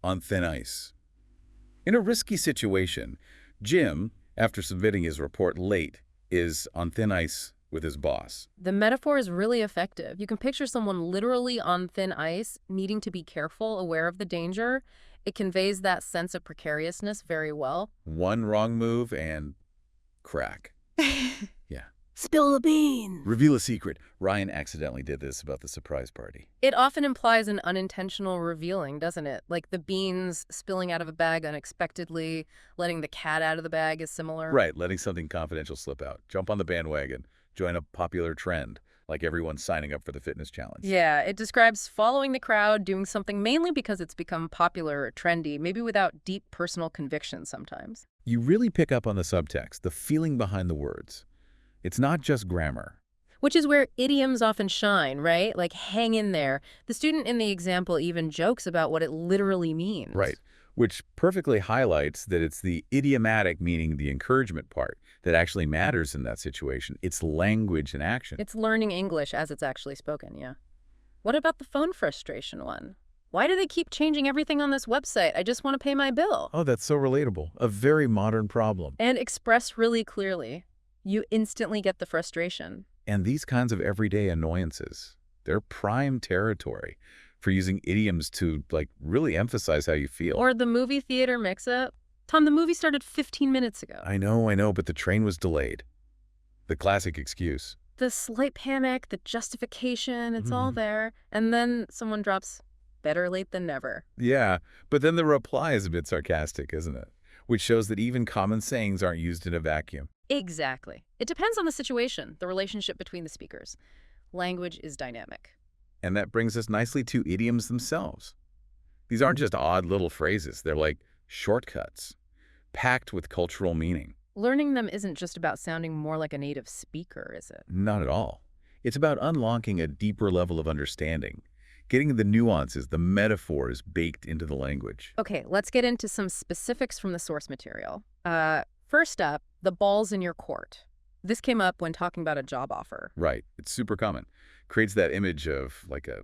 On thin ice. In a risky situation, Jim, after submitting his report late, is on thin ice with his boss. The metaphor is really effective. You can picture someone literally on thin ice, needing to be careful, aware of the danger. It conveys that sense of precariousness very well. One wrong move and crack. Yeah. Spill the beans. Reveal a secret. Ryan accidentally did this about the surprise party. It often implies an unintentional revealing, doesn't it? Like the beans spilling out of a bag unexpectedly, letting the cat out of the bag is similar. Right, letting something confidential slip out. Jump on the bandwagon. Join a popular trend, like everyone signing up for the fitness challenge. Yeah, it describes following the crowd, doing something mainly because it's become popular or trendy, maybe without deep personal conviction sometimes. You really pick up on the subtext, the feeling behind the words. It's not just grammar. Which is where idioms often shine, right? Like, hang in there. The student in the example even jokes about what it literally means. Right, which perfectly highlights that it's the idiomatic, meaning the encouragement part, that actually matters in that situation. It's language and action. It's learning English as it's actually spoken, yeah. What about the phone frustration one? Why do they keep changing everything on this website? I just want to pay my bill. Oh, that's so relatable. A very modern problem. And expressed really clearly. You instantly get the frustration. And these kinds of everyday annoyances, they're prime territory for using idioms to, really emphasize how you feel. Or the movie theater mix-up. Tom, the movie started 15 minutes ago. I know, but the train was delayed. The classic excuse. The slight panic, the justification, it's all there. And then someone drops, better late than never. Yeah, but then the reply is a bit sarcastic, isn't it? Which shows that even common sayings aren't used in a vacuum. Exactly. It depends on the situation, the relationship between the speakers. Language is dynamic. And that brings us nicely to idioms themselves. These aren't just odd little phrases. They're like shortcuts, packed with cultural meaning. Learning them isn't just about sounding more like a native speaker, is it? Not at all. It's about unlocking a deeper level of understanding, getting the nuances, the metaphors baked into the language. Okay, let's get into some specifics from the source material. First up, the ball's in your court. This came up when talking about a job offer. Right. It's super common. Creates that image of like a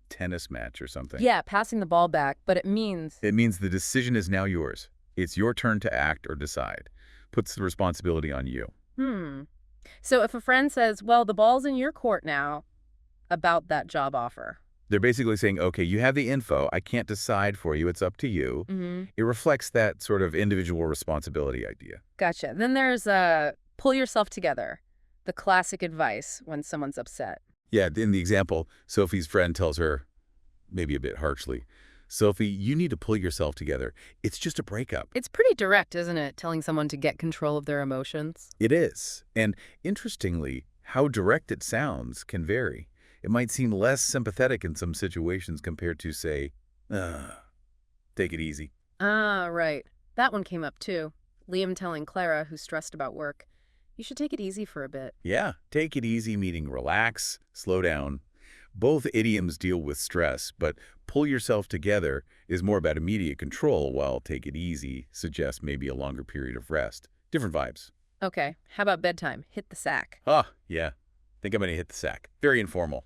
tennis match or something. Yeah, passing the ball back, but it means... It means the decision is now yours. It's your turn to act or decide. Puts the responsibility on you. So if a friend says, well, the ball's in your court now about that job offer. They're basically saying, okay, you have the info. I can't decide for you. It's up to you. It reflects that sort of individual responsibility idea. Gotcha. Then there's pull yourself together, the classic advice when someone's upset. Yeah, in the example, Sophie's friend tells her, maybe a bit harshly, Sophie, you need to pull yourself together. It's just a breakup. It's pretty direct, isn't it, telling someone to get control of their emotions? It is. And interestingly, how direct it sounds can vary. It might seem less sympathetic in some situations compared to, say, take it easy. Ah, right. That one came up too. Liam telling Clara, who's stressed about work, you should take it easy for a bit. Yeah, take it easy, meaning relax, slow down. Both idioms deal with stress, but pull yourself together is more about immediate control, while take it easy suggests maybe a longer period of rest. Different vibes. Okay, how about bedtime? Hit the sack. Yeah. Think I'm going to hit the sack. Very informal.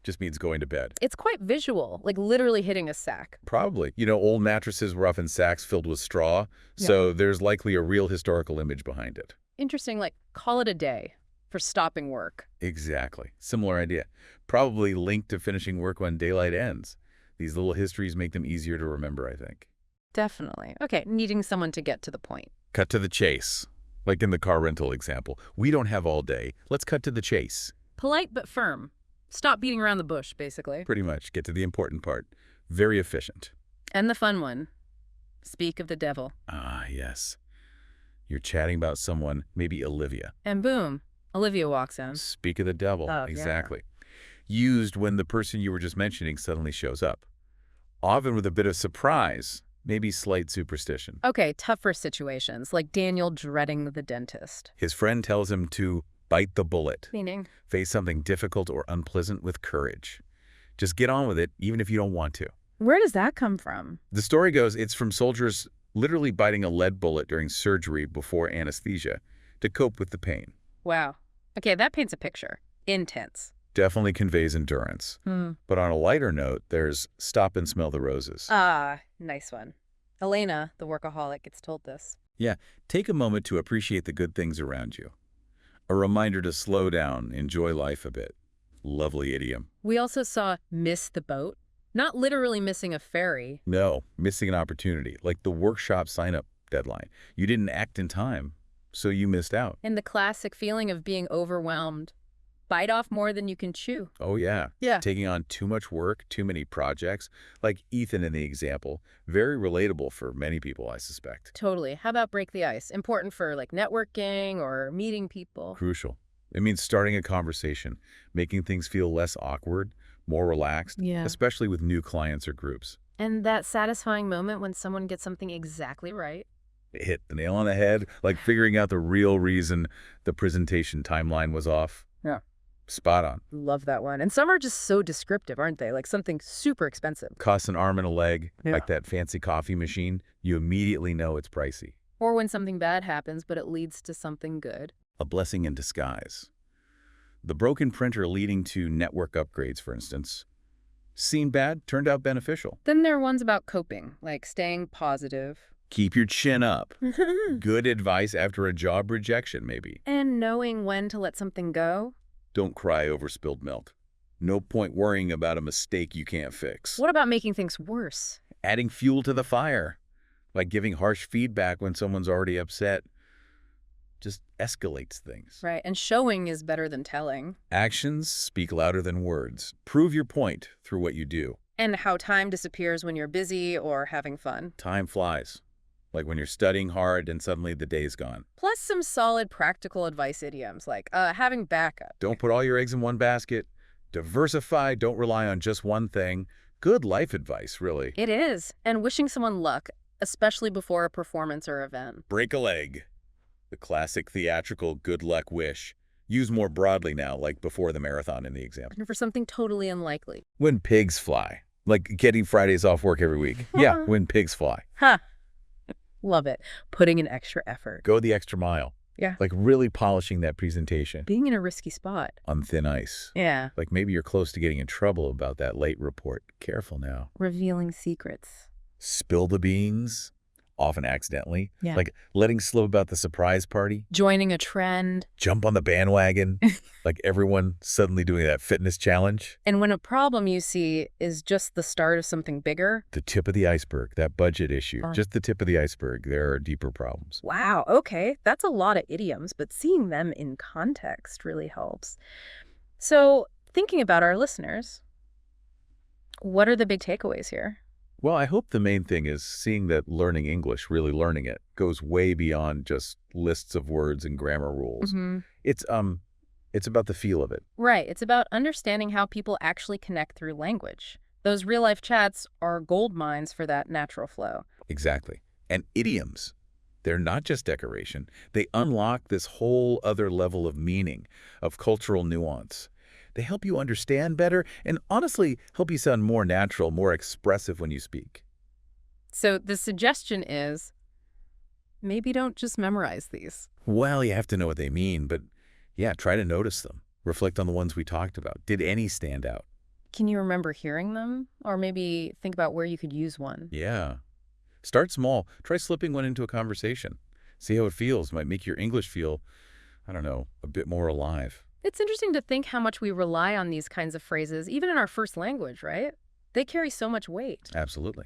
Just means going to bed. It's quite visual, like literally hitting a sack. Probably. Old mattresses were often sacks filled with straw, so there's likely a real historical image behind it. Interesting, like call it a day for stopping work. Exactly. Similar idea. Probably linked to finishing work when daylight ends. These little histories make them easier to remember, I think. Definitely. Okay, needing someone to get to the point. Cut to the chase. Like in the car rental example. We don't have all day. Let's cut to the chase. Polite but firm. Stop beating around the bush, basically. Pretty much. Get to the important part. Very efficient. And the fun one. Speak of the devil. Ah, yes. You're chatting about someone, maybe Olivia. And boom, Olivia walks in. Speak of the devil. Oh, exactly. Used when the person you were just mentioning suddenly shows up. Often with a bit of surprise, maybe slight superstition. Okay, tougher situations, like Daniel dreading the dentist. His friend tells him to bite the bullet. Meaning? Face something difficult or unpleasant with courage. Just get on with it, even if you don't want to. Where does that come from? The story goes it's from soldiers literally biting a lead bullet during surgery before anesthesia to cope with the pain. Wow. Okay, that paints a picture. Intense. Definitely conveys endurance. But on a lighter note, there's stop and smell the roses. Ah, nice one. Elena, the workaholic, gets told this. Yeah, take a moment to appreciate the good things around you. A reminder to slow down, enjoy life a bit. Lovely idiom. We also saw miss the boat. Not literally missing a ferry. No, missing an opportunity, like the workshop sign-up deadline. You didn't act in time. so you missed out. And the classic feeling of being overwhelmed. Bite off more than you can chew. Oh, yeah. Yeah. Taking on too much work, too many projects, like Ethan in the example. Very relatable for many people, I suspect. Totally. How about break the ice? Important for like networking or meeting people. Crucial. It means starting a conversation, making things feel less awkward, more relaxed, Yeah. especially with new clients or groups. And that satisfying moment when someone gets something exactly right. Hit the nail on the head, like figuring out the real reason the presentation timeline was off. Yeah. Spot on. Love that one. And some are just so descriptive, aren't they? Like something super expensive. Costs an arm and a leg, Yeah. like that fancy coffee machine. You immediately know it's pricey. Or when something bad happens, but it leads to something good. A blessing in disguise. The broken printer leading to network upgrades, for instance. Seemed bad, turned out beneficial. Then there are ones about coping, like staying positive. Keep your chin up. Good advice after a job rejection, maybe. And knowing when to let something go. Don't cry over spilled milk. No point worrying about a mistake you can't fix. What about making things worse? Adding fuel to the fire, like giving harsh feedback when someone's already upset, just escalates things. Right, and showing is better than telling. Actions speak louder than words. Prove your point through what you do. And how time disappears when you're busy or having fun. Time flies, like when you're studying hard and suddenly the day's gone. Plus some solid practical advice idioms, like having backup. Don't put all your eggs in one basket. Diversify, don't rely on just one thing. Good life advice, really. It is. And wishing someone luck, especially before a performance or event. Break a leg. The classic theatrical good luck wish. Used more broadly now, like before the marathon in the example. And for something totally unlikely. When pigs fly. Like getting Fridays off work every week. Yeah, when pigs fly. Huh. Love it. Putting in extra effort. Go the extra mile. Yeah. Like really polishing that presentation. Being in a risky spot. On thin ice. Yeah. Like maybe you're close to getting in trouble about that late report. Careful now. Revealing secrets. Spill the beans. Often accidentally. Yeah. Like letting slip about the surprise party. Joining a trend. Jump on the bandwagon. Like everyone suddenly doing that fitness challenge. And when a problem you see is just the start of something bigger. The tip of the iceberg, that budget issue. Just the tip of the iceberg. There are deeper problems. Wow, okay. That's a lot of idioms, but seeing them in context really helps. So thinking about our listeners, what are the big takeaways here? Well, I hope the main thing is seeing that learning English, really learning it, goes way beyond just lists of words and grammar rules. It's about the feel of it. Right. It's about understanding how people actually connect through language. Those real-life chats are gold mines for that natural flow. Exactly. And idioms, they're not just decoration. They unlock this whole other level of meaning, of cultural nuance. They help you understand better and honestly help you sound more natural, more expressive when you speak. So the suggestion is maybe don't just memorize these. Well, you have to know what they mean, but yeah, try to notice them. Reflect on the ones we talked about. Did any stand out? Can you remember hearing them? Or maybe think about where you could use one. Yeah. Start small. Try slipping one into a conversation. See how it feels. Might make your English feel, I don't know, a bit more alive. It's interesting to think how much we rely on these kinds of phrases, even in our first language, right? They carry so much weight. Absolutely.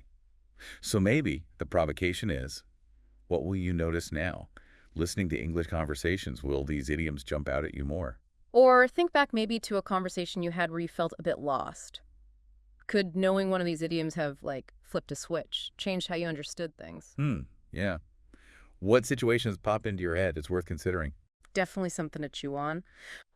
So maybe the provocation is, what will you notice now? Listening to English conversations, will these idioms jump out at you more? Or think back maybe to a conversation you had where you felt a bit lost. Could knowing one of these idioms have, like, flipped a switch, changed how you understood things? Yeah. What situations pop into your head? It's worth considering. Definitely something to chew on.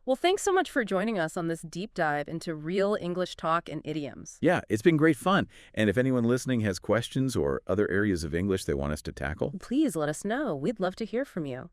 Well, thanks so much for joining us on this deep dive into real English talk and idioms. Yeah, it's been great fun. And if anyone listening has questions or other areas of English they want us to tackle, Please let us know. We'd love to hear from you.